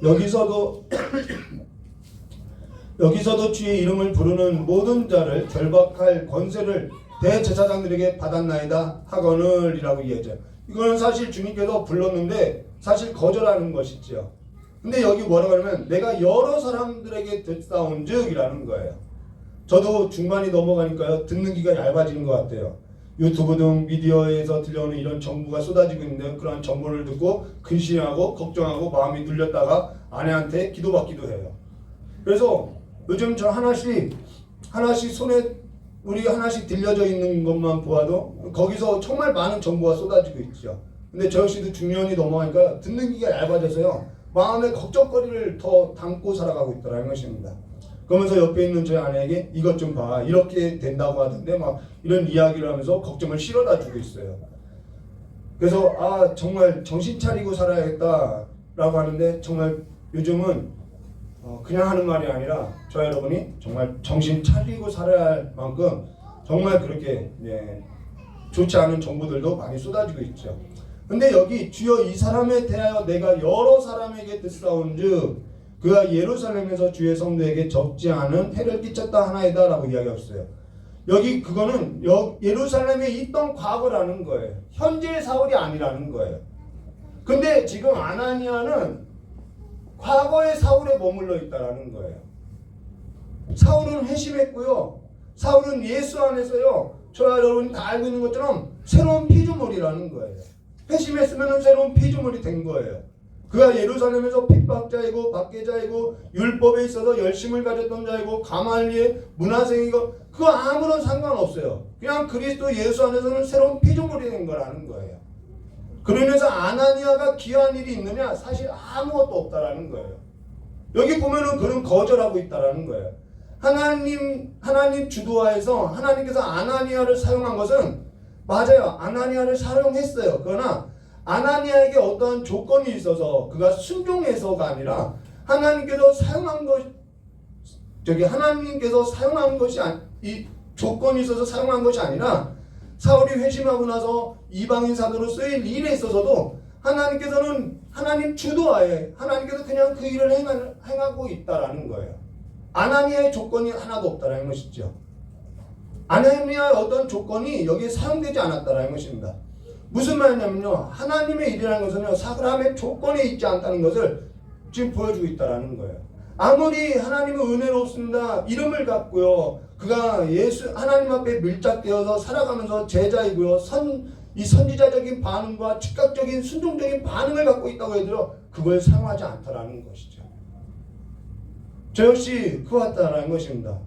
여기서도 주의 이름을 부르는 모든 자를 결박할 권세를 대제사장들에게 받았나이다 하거늘이라고 이해했죠. 이거는 사실 주님께서 불렀는데 사실 거절하는 것이죠. 근데 여기 뭐라고 하냐면 내가 여러 사람들에게 듣사온즉 이라는 거예요. 저도 중반이 넘어가니까요, 듣는 귀가 얇아지는 것 같아요. 유튜브 등 미디어에서 들려오는 이런 정보가 쏟아지고 있는데 그러한 정보를 듣고 근심하고 걱정하고 마음이 눌렸다가 아내한테 기도받기도 해요. 그래서 요즘 저 하나씩 손에 우리 하나씩 들려져 있는 것만 보아도 거기서 정말 많은 정보가 쏟아지고 있죠. 근데 저 역시도 중년이 넘어가니까 듣는 귀가 얇아져서요, 마음의 걱정거리를 더 담고 살아가고 있더라는 것입니다. 그러면서 옆에 있는 저희 아내에게 이것 좀 봐, 이렇게 된다고 하던데 막 이런 이야기를 하면서 걱정을 실어다 주고 있어요. 그래서 정말 정신 차리고 살아야겠다라고 하는데 정말 요즘은 그냥 하는 말이 아니라 저 여러분이 정말 정신 차리고 살아야 할 만큼 정말 그렇게 좋지 않은 정보들도 많이 쏟아지고 있죠. 근데 여기 주여 이 사람에 대하여 내가 여러 사람에게 듣사온즉 그가 예루살렘에서 주의 성도에게 적지 않은 해를 끼쳤다 하나이다 라고 이야기했어요. 여기 그거는 예루살렘에 있던 과거라는 거예요. 현재의 사울이 아니라는 거예요. 근데 지금 아나니아는 과거의 사울에 머물러 있다라는 거예요. 사울은 회심했고요, 사울은 예수 안에서요, 저와 여러분이 다 알고 있는 것처럼 새로운 피조물이라는 거예요. 회심했으면 새로운 피조물이 된 거예요. 그가 예루살렘에서 핍박자이고 박해자이고 율법에 있어서 열심을 가졌던 자이고 가말리의 문화생이고 그거 아무런 상관없어요. 그냥 그리스도 예수 안에서는 새로운 피조물이 된 거라는 거예요. 그로 인해서 아나니아가 기여한 일이 있느냐? 사실 아무것도 없다라는 거예요. 여기 보면은 그는 거절하고 있다라는 거예요. 하나님 주도하에서 하나님께서 아나니아를 사용한 것은 맞아요. 아나니아를 사용했어요. 그러나 아나니아에게 어떠한 조건이 있어서 그가 순종해서가 아니라 하나님께서 사용한 것이 이 조건이 있어서 사용한 것이 아니라 사울이 회심하고 나서 이방인 사도로 쓰일 일에 있어서도 하나님께서는 하나님 주도하에 하나님께서 그냥 그 일을 행하고 있다라는 거예요. 아나니아의 조건이 하나도 없다라는 것이죠. 아나니아의 어떤 조건이 여기에 사용되지 않았다라는 것입니다. 무슨 말이냐면요, 하나님의 일이라는 것은요 사람의 조건에 있지 않다는 것을 지금 보여주고 있다라는 거예요. 아무리 하나님은 은혜롭습니다 이름을 갖고요 그가 하나님 앞에 밀착되어서 살아가면서 제자이고요 이 선지자적인 반응과 즉각적인 순종적인 반응을 갖고 있다고 해도 그걸 사용하지 않다라는 것이죠. 저 역시 그와 같다라는 것입니다.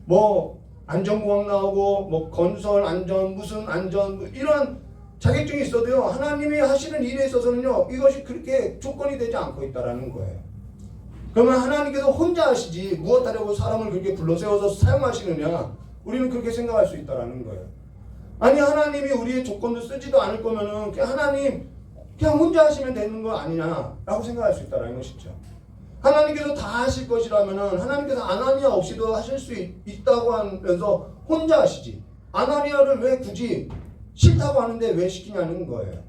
뭐 안전공학 나오고 뭐 건설 안전 무슨 안전 뭐 이런 자격증이 있어도요 하나님이 하시는 일에 있어서는요 이것이 그렇게 조건이 되지 않고 있다라는 거예요. 그러면 하나님께서 혼자 하시지 무엇하려고 사람을 그렇게 불러세워서 사용하시느냐, 우리는 그렇게 생각할 수 있다라는 거예요. 아니 하나님이 우리의 조건도 쓰지도 않을 거면은 그냥 하나님 그냥 혼자 하시면 되는 거 아니냐라고 생각할 수 있다라는 것이죠. 하나님께서 다 하실 것이라면은 하나님께서 아나니아 없이도 하실 수 있다고 하면서 혼자 하시지 아나니아를 왜 굳이 싫다고 하는데 왜 시키냐는 거예요.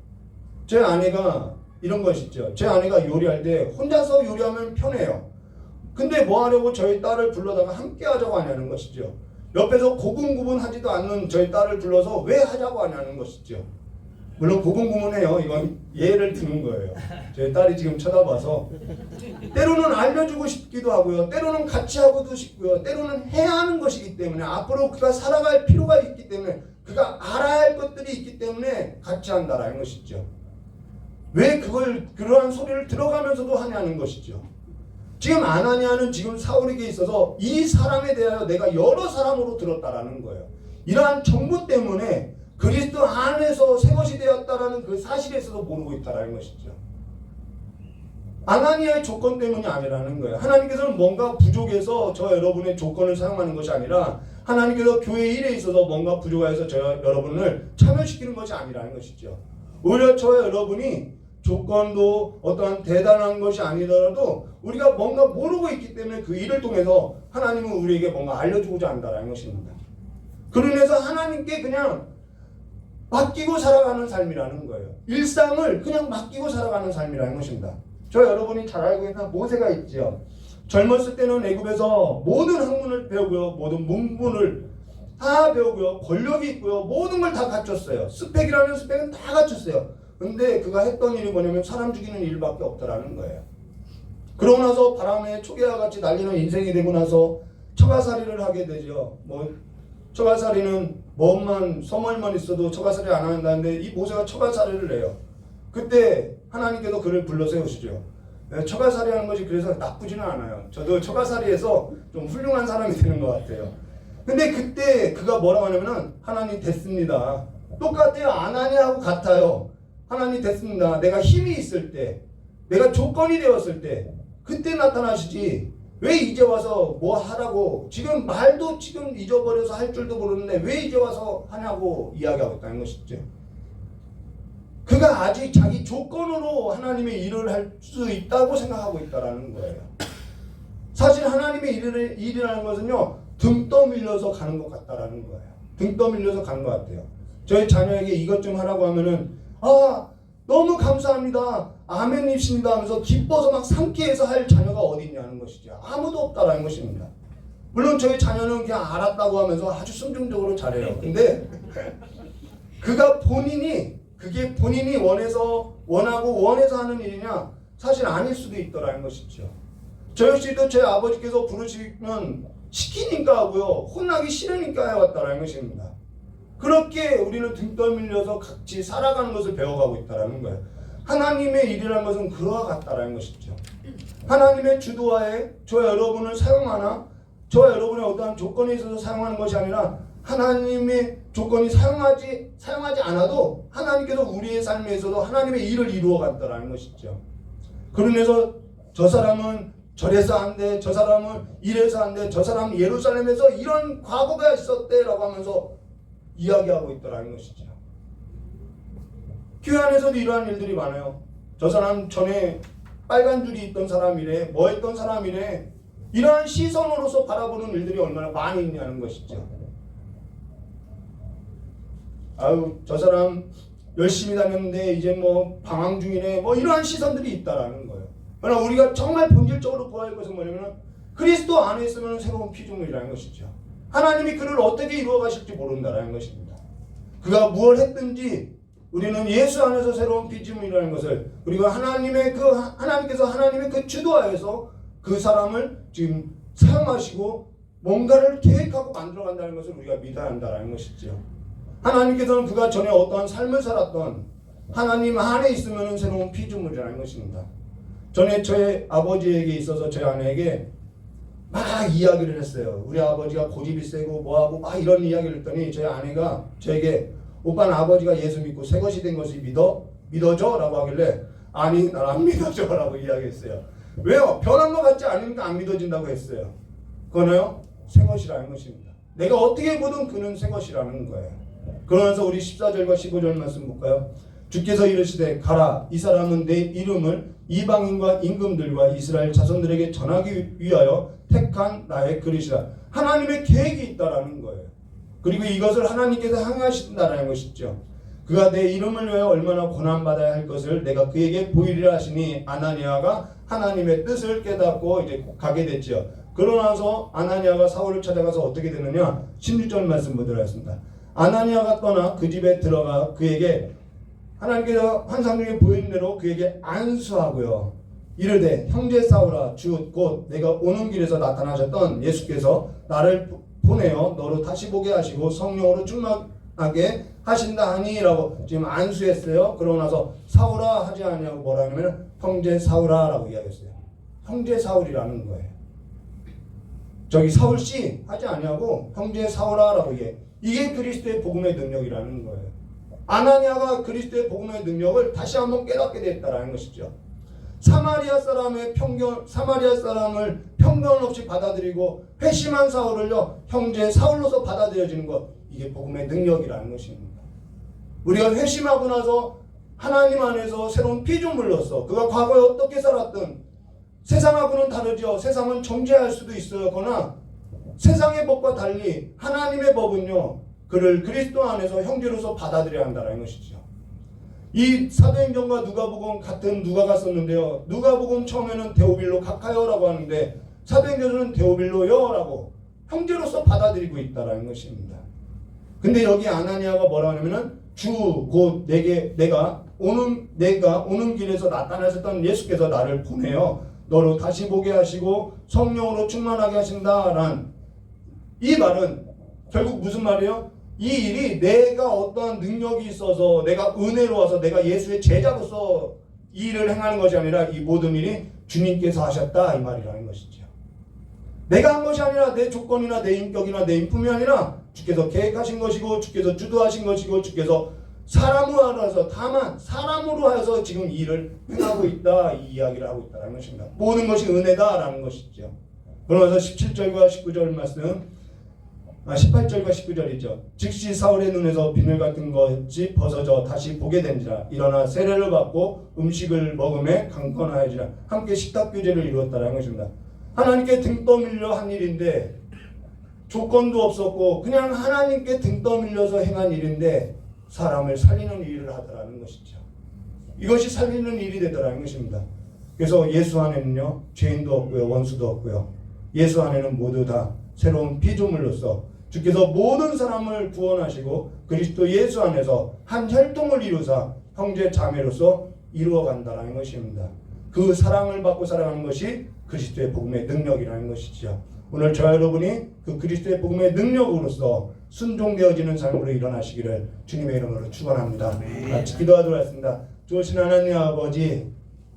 제 아내가 이런 것이죠. 제 아내가 요리할 때 혼자서 요리하면 편해요. 근데 뭐 하려고 저희 딸을 불러다가 함께 하자고 하냐는 것이죠. 옆에서 고분고분하지도 않는 저희 딸을 불러서 왜 하자고 하냐는 것이죠. 물론 고분고분해요. 이건 예를 드는 거예요. 저희 딸이 지금 쳐다봐서 때로는 알려주고 싶기도 하고요. 때로는 같이 하고도 싶고요. 때로는 해야 하는 것이기 때문에 앞으로 그가 살아갈 필요가 있기 때문에 그가 알아야 할 것들이 있기 때문에 같이 한다라는 것이죠. 왜 그러한 소리를 들어가면서도 하냐는 것이죠. 지금 아나니아는 지금 사울에게 있어서 이 사람에 대하여 내가 여러 사람으로 들었다라는 거예요. 이러한 정보 때문에 그리스도 안에서 새 것이 되었다라는 그 사실에 있어서 모르고 있다라는 것이죠. 아나니아의 조건 때문이 아니라는 거예요. 하나님께서는 뭔가 부족해서 저 여러분의 조건을 사용하는 것이 아니라 하나님께서 교회 일에 있어서 뭔가 부족해서 저 여러분을 참여시키는 것이 아니라는 것이죠. 오히려 저 여러분이 조건도 어떠한 대단한 것이 아니더라도 우리가 뭔가 모르고 있기 때문에 그 일을 통해서 하나님은 우리에게 뭔가 알려주고자 한다는 것입니다. 그로 인해서 하나님께 그냥 맡기고 살아가는 삶이라는 거예요. 일상을 그냥 맡기고 살아가는 삶이라는 것입니다. 저 여러분이 잘 알고 있는 모세가 있죠. 젊었을 때는 애굽에서 모든 학문을 배우고요. 모든 문문을 다 배우고요. 권력이 있고요. 모든 걸 다 갖췄어요. 스펙이라는 스펙은 다 갖췄어요. 근데 그가 했던 일이 뭐냐면 사람 죽이는 일밖에 없다라는 거예요. 그러고 나서 바람에 초계와 같이 날리는 인생이 되고 나서 처가살이를 하게 되죠. 처가살이는 뭐만 서멀만 있어도 처가살이 안 한다는데 이 모세가 처가살이를 해요. 그때 하나님께서 그를 불러 세우시죠. 처가살이 하는 것이 그래서 나쁘지는 않아요. 저도 처가살이에서 좀 훌륭한 사람이 되는 것 같아요. 근데 그때 그가 뭐라고 하냐면은 하나님 됐습니다. 똑같아요. 아나니아하고 같아요. 하나님 됐습니다. 내가 힘이 있을 때, 내가 조건이 되었을 때 그때 나타나시지 왜 이제 와서 뭐 하라고 지금 말도 지금 잊어버려서 할 줄도 모르는데 왜 이제 와서 하냐고 이야기하고 있다는 것이죠. 그가 아직 자기 조건으로 하나님의 일을 할 수 있다고 생각하고 있다는 거예요. 사실 하나님의 일이라는 것은요 등 떠밀려서 가는 것 같다라는 거예요. 등 떠밀려서 가는 것 같아요. 저희 자녀에게 이것 좀 하라고 하면은 너무 감사합니다. 아멘입니다 하면서 기뻐서 막 상쾌해서 할 자녀가 어디 있냐는 것이죠. 아무도 없다라는 것입니다. 물론 저희 자녀는 그냥 알았다고 하면서 아주 순종적으로 잘해요. 근데 그게 본인이 원하고 원해서 하는 일이냐? 사실 아닐 수도 있더라는 것이죠. 저 역시도 제 아버지께서 부르시면 시키니까 하고요. 혼나기 싫으니까 해왔다라는 것입니다. 그렇게 우리는 등 떠밀려서 같이 살아가는 것을 배워가고 있다는 거예요. 하나님의 일이라는 것은 그와 같다라는 것이죠. 하나님의 주도하에 저와 여러분을 사용하나 저와 여러분의 어떠한 조건에 있어서 사용하는 것이 아니라 하나님의 조건이 사용하지 않아도 하나님께서 우리의 삶에 있어서 하나님의 일을 이루어 간다라는 것이죠. 그러면서 저 사람은 저래서 안 돼, 저 사람은 이래서 안 돼, 저 사람은 예루살렘에서 이런 과거가 있었대라고 하면서 이야기하고 있더라는 것이죠. 교회 안에서도 이러한 일들이 많아요. 저 사람 전에 빨간 줄이 있던 사람이래, 뭐 했던 사람이래, 이러한 시선으로서 바라보는 일들이 얼마나 많이 있냐는 것이죠. 아유, 저 사람 열심히 다녔는데 이제 뭐 방황 중이네, 뭐 이러한 시선들이 있다라는 거예요. 그러나 우리가 정말 본질적으로 보아야 할 것은 뭐냐면 그리스도 안에 있으면 새로운 피조물이라는 것이죠. 하나님이 그를 어떻게 이루어 가실지 모른다라는 것입니다. 그가 무엇 했든지 우리는 예수 안에서 새로운 피조물이라는 것을, 그리고 하나님께서 하나님의 그 주도하에서 그 사람을 지금 사용하시고 뭔가를 계획하고 만들어 간다는 것을 우리가 믿어야 한다는 것이죠. 하나님께서는 그가 전에 어떠한 삶을 살았던 하나님 안에 있으면 새로운 피조물이라는 것입니다. 전에 저의 아버지에게 있어서 제 아내에게 막 이야기를 했어요. 우리 아버지가 고집이 세고 뭐하고 막 이런 이야기를 했더니 저희 아내가 저에게 오빠는 아버지가 예수 믿고 새것이 된 것이 믿어져? 라고 하길래 아니 난 안 믿어져 라고 이야기했어요. 왜요? 변한 것 같지 않으니까 안 믿어진다고 했어요. 그거는요 새것이라는 것입니다. 내가 어떻게 보든 그는 새것이라는 거예요. 그러면서 우리 14절과 15절 말씀 볼까요? 주께서 이르시되 가라, 이 사람은 내 이름을 이방인과 임금들과 이스라엘 자손들에게 전하기 위하여 택한 나의 그릇이라. 하나님의 계획이 있다라는 거예요. 그리고 이것을 하나님께서 행하신다라는 것이죠. 그가 내 이름을 위하여 얼마나 고난받아야 할 것을 내가 그에게 보이리라 하시니 아나니아가 하나님의 뜻을 깨닫고 이제 가게 됐죠. 그러고 나서 아나니아가 사울을 찾아가서 어떻게 되느냐? 16절 말씀 보도록 하겠습니다. 아나니아가 떠나 그 집에 들어가 그에게 하나님께서 환상 중에 보이는 대로 그에게 안수하고요. 이르되 형제 사울아, 주 곧 내가 오는 길에서 나타나셨던 예수께서 나를 보내어 너로 다시 보게 하시고 성령으로 충만하게 하신다 하니라고 지금 안수했어요. 그러고 나서 사울아 하지 아니하고 뭐라 하냐면 형제 사울아 라고 이야기했어요. 형제 사울이라는 거예요. 저기 사울씨 하지 아니하고 형제 사울아 라고 이게 그리스도의 복음의 능력이라는 거예요. 아나니아가 그리스도의 복음의 능력을 다시 한번 깨닫게 됐다라는 것이죠. 사마리아 사람을 편견 없이 받아들이고 회심한 사울을요 형제 사울로서 받아들여지는 것, 이게 복음의 능력이라는 것입니다. 우리가 회심하고 나서 하나님 안에서 새로운 피조물로서 그가 과거에 어떻게 살았든 세상하고는 다르죠. 세상은 정죄할 수도 있어요. 그러나 세상의 법과 달리 하나님의 법은요 그를 그리스도 안에서 형제로서 받아들여야 한다는 것이죠. 이 사도행전과 누가복음 같은 누가가 썼는데요. 누가복음 처음에는 데오빌로 가카요라고 하는데 사도행전은 데오빌로요 라고 형제로서 받아들이고 있다는 것입니다. 근데 여기 아나니아가 뭐라 하냐면은 주 곧 내가 오는 길에서 나타나셨던 예수께서 나를 보내어 너로 다시 보게 하시고 성령으로 충만하게 하신다란 이 말은 결국 무슨 말이에요? 이 일이 내가 어떠한 능력이 있어서 내가 은혜로워서 내가 예수의 제자로서 이 일을 행하는 것이 아니라 이 모든 일이 주님께서 하셨다 이 말이라는 것이죠. 내가 한 것이 아니라 내 조건이나 내 인격이나 내 인품이 아니라 주께서 계획하신 것이고 주께서 주도하신 것이고 주께서 사람으로 하여서 다만 사람으로 하여서 지금 이 일을 행하고 있다 이 이야기를 하고 있다는 것입니다. 모든 것이 은혜다라는 것이죠. 그러면서 17절과 19절 말씀 18절과 19절이죠. 즉시 사울의 눈에서 비늘 같은 것이 벗어져 다시 보게 된지라. 일어나 세례를 받고 음식을 먹음에 강건하여지라. 함께 식탁 교제를 이루었다라는 것입니다. 하나님께 등 떠밀려 한 일인데 조건도 없었고 그냥 하나님께 등 떠밀려서 행한 일인데 사람을 살리는 일을 하더라는 것이죠. 이것이 살리는 일이 되더라는 것입니다. 그래서 예수 안에는요 죄인도 없고요 원수도 없고요. 예수 안에는 모두 다 새로운 피조물로서 주께서 모든 사람을 구원하시고 그리스도 예수 안에서 한 혈통을 이루사 형제 자매로서 이루어간다는 것입니다. 그 사랑을 받고 살아가는 것이 그리스도의 복음의 능력이라는 것이죠. 오늘 저 여러분이 그 그리스도의 복음의 능력으로서 순종되어지는 삶으로 일어나시기를 주님의 이름으로 축원합니다. 같이 기도하도록 하겠습니다. 좋으신 하나님 아버지,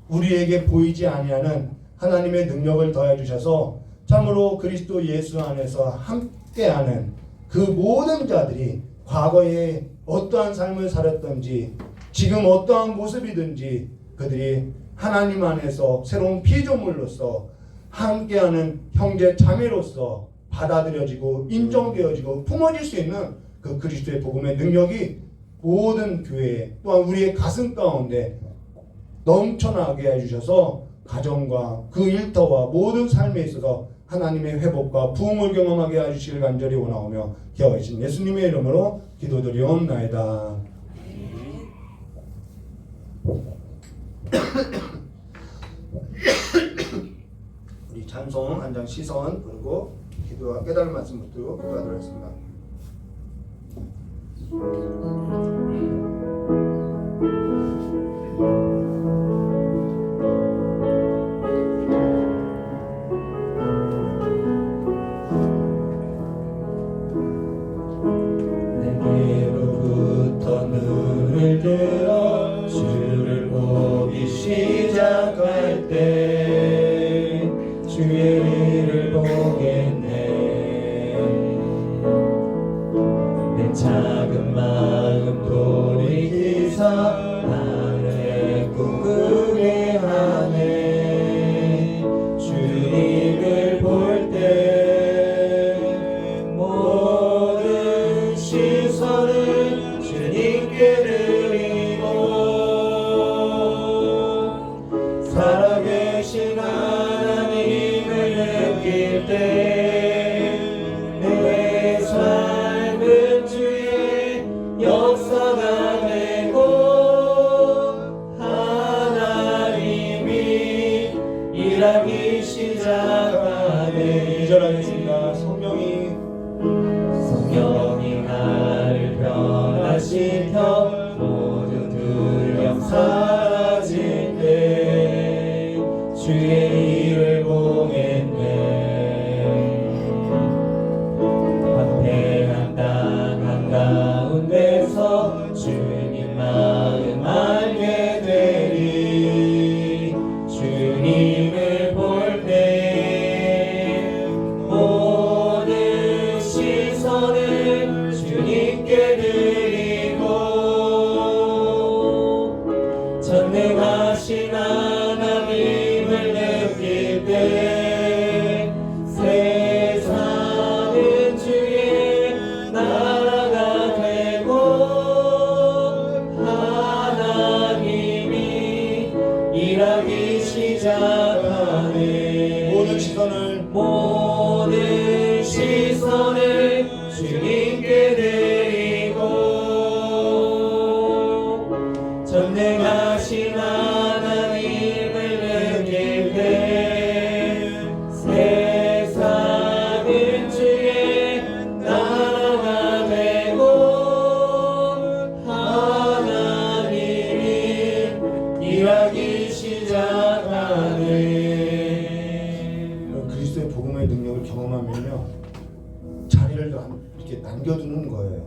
우리에게 보이지 아니하는 하나님의 능력을 더해 주셔서 참으로 그리스도 예수 안에서 함께하는 그 모든 자들이 과거에 어떠한 삶을 살았던지 지금 어떠한 모습이든지 그들이 하나님 안에서 새로운 피조물로서 함께하는 형제 자매로서 받아들여지고 인정되어지고 품어질 수 있는 그 그리스도의 복음의 능력이 모든 교회 또한 우리의 가슴 가운데 넘쳐나게 해주셔서 가정과 그 일터와 모든 삶에 있어서 하나님의 회복과 부흥을 경험하게 해주시길 간절히 원하오며 기억하신 예수님의 이름으로 기도드리옵나이다. 우리 찬송 한 장 시선 그리고 기도와 깨달은 말씀 붙들고 기도하도록 하겠습니다. 내게로부터 눈을 들어 주를 보기 시작할 때 주의 일을 보겠네. 내 작은 마음 돌이키사 하늘의 꿈꾸게 하네. 주님을 볼 때 모든 시선을 주님께 드리고 살아계신 하나님을 느낄 때 내 삶은 주의 역사가 되고 하나님이 일하기 시작하네. 2절 하겠습니다. 성령이 나를 변화시켜 모든 두려움 사라질 때 주의 일을 보겠네. 황폐한 땅 한가운데서 주님 마음 알게 되리. 주님을 볼 때 모든 시선을 주님께 드리고 전능하신 하나님을 느낄 때 세상은 주의 나라가 되고 하나님이 일하기 시작하네. 모든 시선을 주님께 드리고 전능하신 하나님을 느낄 때 세상은 주의 나라가 되고 하나님이 일하기 시작하네. 그리스도의 복음의 능력을 경험하면요 자리를 이렇게 남겨두는 거예요.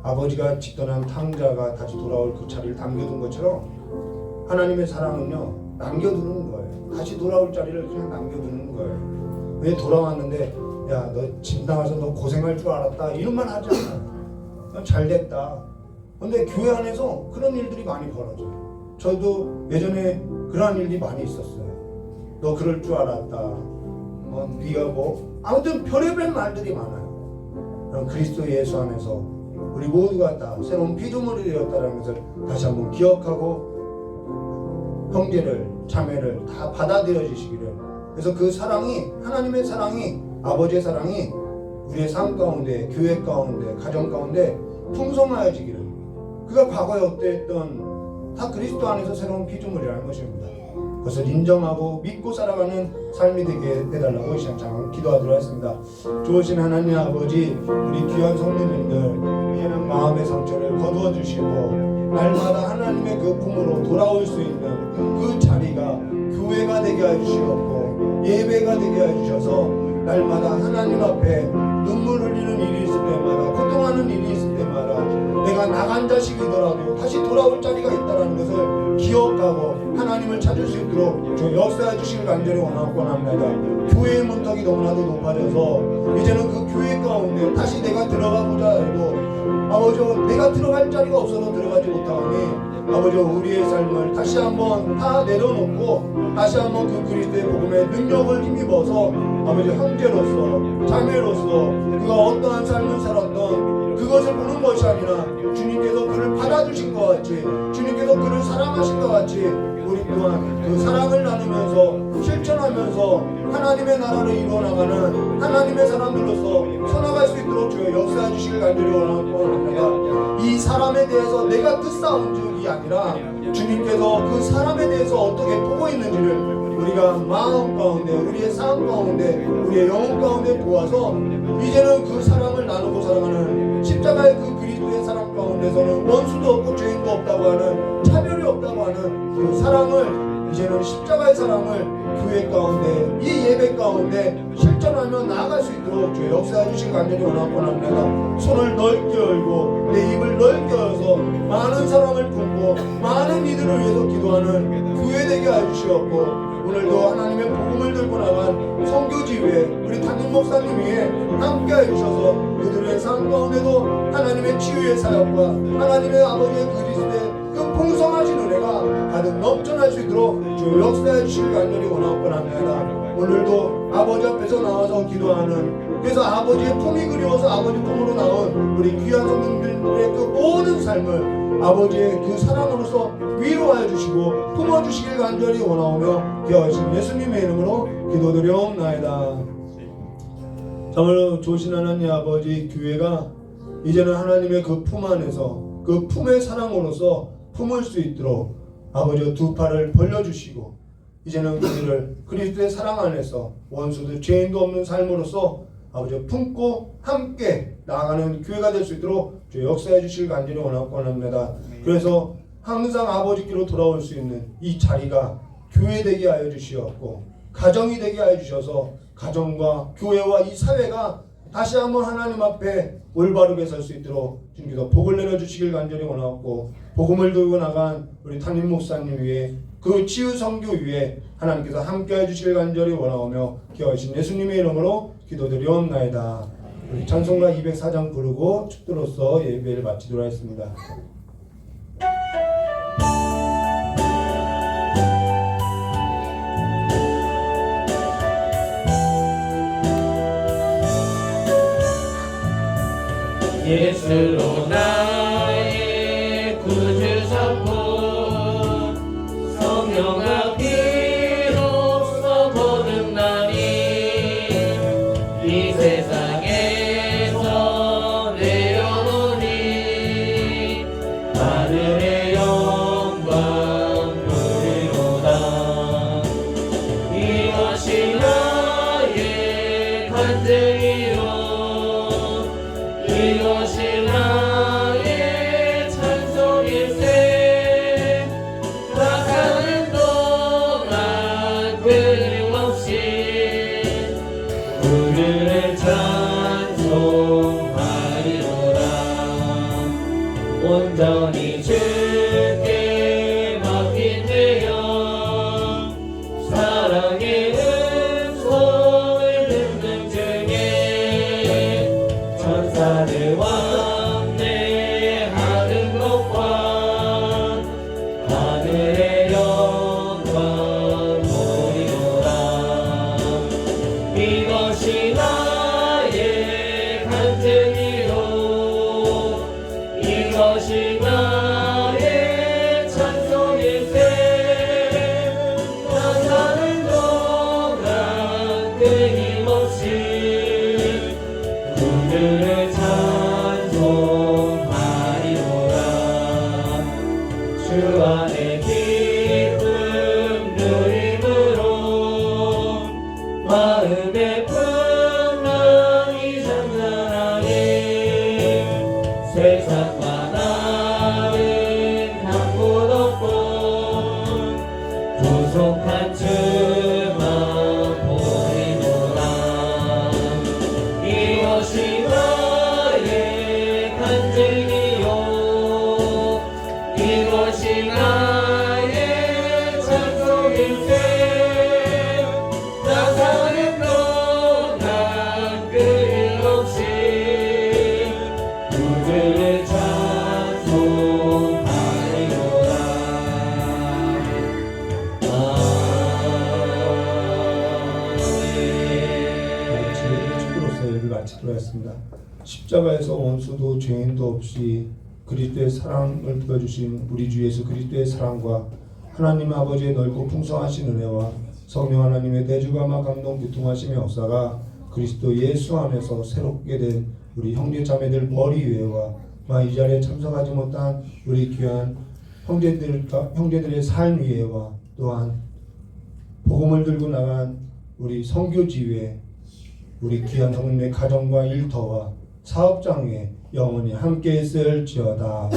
아버지가 직전한 탕자가 다시 돌아올 그 자리를 남겨둔 것처럼 하나님의 사랑은요 남겨두는 거예요. 다시 돌아올 자리를 그냥 남겨두는 거예요. 왜 돌아왔는데 야 너 집 나가서 너 고생할 줄 알았다 이런 말 하지 않아요. 넌 잘됐다. 근데 교회 안에서 그런 일들이 많이 벌어져요. 저도 예전에 그러한 일이 많이 있었어요. 너 그럴 줄 알았다. 네가 뭐 아무튼 별의별 말들이 많아요. 그럼 그리스도 예수 안에서 우리 모두가 다 새로운 피조물이 되었다는 것을 다시 한번 기억하고 형제를 자매를 다 받아들여 주시기를. 그래서 그 사랑이 하나님의 사랑이 아버지의 사랑이 우리의 삶 가운데 교회 가운데 가정 가운데 풍성하여지기를. 그가 과거에 어땠던 다 그리스도 안에서 새로운 피조물이라는 것입니다. 그것을 인정하고 믿고 살아가는 삶이 되게 해달라고 이 시간 잠깐 기도하도록 하겠습니다. 좋으신 하나님 아버지, 우리 귀한 성도님들 이제는 마음의 상처를 거두어 주시고 날마다 하나님의 그 품으로 돌아올 수 있는 그 자리가 교회가 되게 해주시옵고 예배가 되게 해주셔서 날마다 하나님 앞에 눈물 흘리는 일이 있을 때마다 고통하는 일이 있을 때마다 내가 나간 자식이더라도 다시 돌아올 자리가 있다는 것을 기억하고 하나님을 찾을 수 있도록 저 역사해 주시길 간절히 원합니다. 교회의 문턱이 너무나도 높아져서 이제는 그 교회 가운데 다시 내가 들어가 보자 해도 아버지 내가 들어갈 자리가 없어서 들어가지 못하오니 아버지 우리의 삶을 다시 한번 다 내려놓고 다시 한번 그 그리스도의 복음의 능력을 힘입어서 아버지 형제로서 자매로서 그가 어떠한 삶을 살았던 그것을 보는 것이 아니라 주님께서 그를 받아주신 것 같이 주님께서 그를 사랑하신 것 같이 우리 또한 그 사랑을 나누면서 실천하면서 하나님의 나라를 이루어나가는 하나님의 사람들로서 서나갈 수 있도록 주여 역사해 주시길 간절히 원합니다. 이 사람에 대해서 내가 뜻싸운 적이 아니라 주님께서 그 사람에 대해서 어떻게 보고 있는지를 우리가 마음 가운데 우리의 삶 가운데 우리의 영혼 가운데 보아서 이제는 그 사랑을 나누고 사랑하는 십자가의 그 그리스도의 사랑 가운데서는 원수도 없고 죄인도 없다고 하는 차별이 없다고 하는 그 사랑을 이제는 십자가의 사랑을 교회 가운데 이 예배 가운데 실천하며 나아갈 수 있도록 주의 역사해 주신 간절히 원합니다. 손을 넓게 열고 내 입을 넓게 열어서 많은 사랑을 품고 많은 이들을 위해서 기도하는 교회 되게 해주시옵고 오늘도 하나님의 복음을 들고 나간 선교지 위에 우리 담임 목사님 위에 함께 해주셔서 그들의 삶 가운데도 하나님의 치유의 사역과 하나님의 아버지의 그리스도의 그 풍성하신 은혜가 가득 넘쳐날 수 있도록 주 역사해 주시길 간절히 원합니다. 오늘도 아버지 앞에서 나와서 기도하는 그래서 아버지의 품이 그리워서 아버지 품으로 나온 우리 귀한 성도들의 그 모든 삶을 아버지의 그 사랑으로서 위로하여 주시고 품어주시길 간절히 원하오며 귀하신 예수님의 이름으로 기도드리옵나이다. 정말로 좋으신 하나님 아버지 교회가 이제는 하나님의 그 품 안에서 그 품의 사랑으로서 품을 수 있도록 아버지의 두 팔을 벌려주시고 이제는 그들을 그리스도의 사랑 안에서 원수도 죄인도 없는 삶으로서 아버지 품고 함께 나아가는 교회가 될 수 있도록 주 역사해 주실 간절히 원합니다. 그래서 항상 아버지께로 돌아올 수 있는 이 자리가 교회 되게 하여 주시옵고 가정이 되게 하여 주셔서 가정과 교회와 이 사회가 다시 한번 하나님 앞에 올바르게 설 수 있도록 주님께서 복을 내려주시길 간절히 원하옵고 복음을 들고 나간 우리 담임 목사님 위에 그 치유 선교 위에 하나님께서 함께 해주시길 간절히 원하오며 귀하신 예수님의 이름으로 기도드리옵나이다. 우리 찬송가 204장 부르고 축도로서 예배를 마치도록 하겠습니다. 예수로 나의 구주 삼고 성령과 피로써 거듭나니 이 세상에서 내려오니 하늘의 영광 누리로다. 이것이 나의 간증이요 이것이 나의 찬송일세. 나 사는 동안 끊임없이 그를 찬송하리로다. 온전히 주께 맡긴 내영 사랑의 음성을 듣는 중에 천사들 왕래하는 것과 하늘의 영광 보리로다. 이것이 나의 간증이요 이것이 나의 찬송일세. 나 사는 동안 끊임없이 그를 찬송하리로다. 주 안에 기쁨 누림으로 마음의 풍랑이 장난하니 세상과 나는 한 곳 없고 부족한 주만 보이노라. 이것이 나의 간증이요 이것이 나의 들어왔습니다. 십자가에서 원수도 죄인도 없이 그리스도의 사랑을 보여주신 우리 주 예수 그리스도의 사랑과 하나님 아버지의 넓고 풍성하신 은혜와 성령 하나님의 대주감화 감동 교통하심의 역사가 그리스도 예수 안에서 새롭게 된 우리 형제 자매들 머리 위에와 이 자리에 참석하지 못한 우리 귀한 형제들의 삶 위에와 또한 복음을 들고 나간 우리 선교지 위에 우리 귀한 형님의 가정과 일터와 사업장 위에 영원히 함께 있을지어다.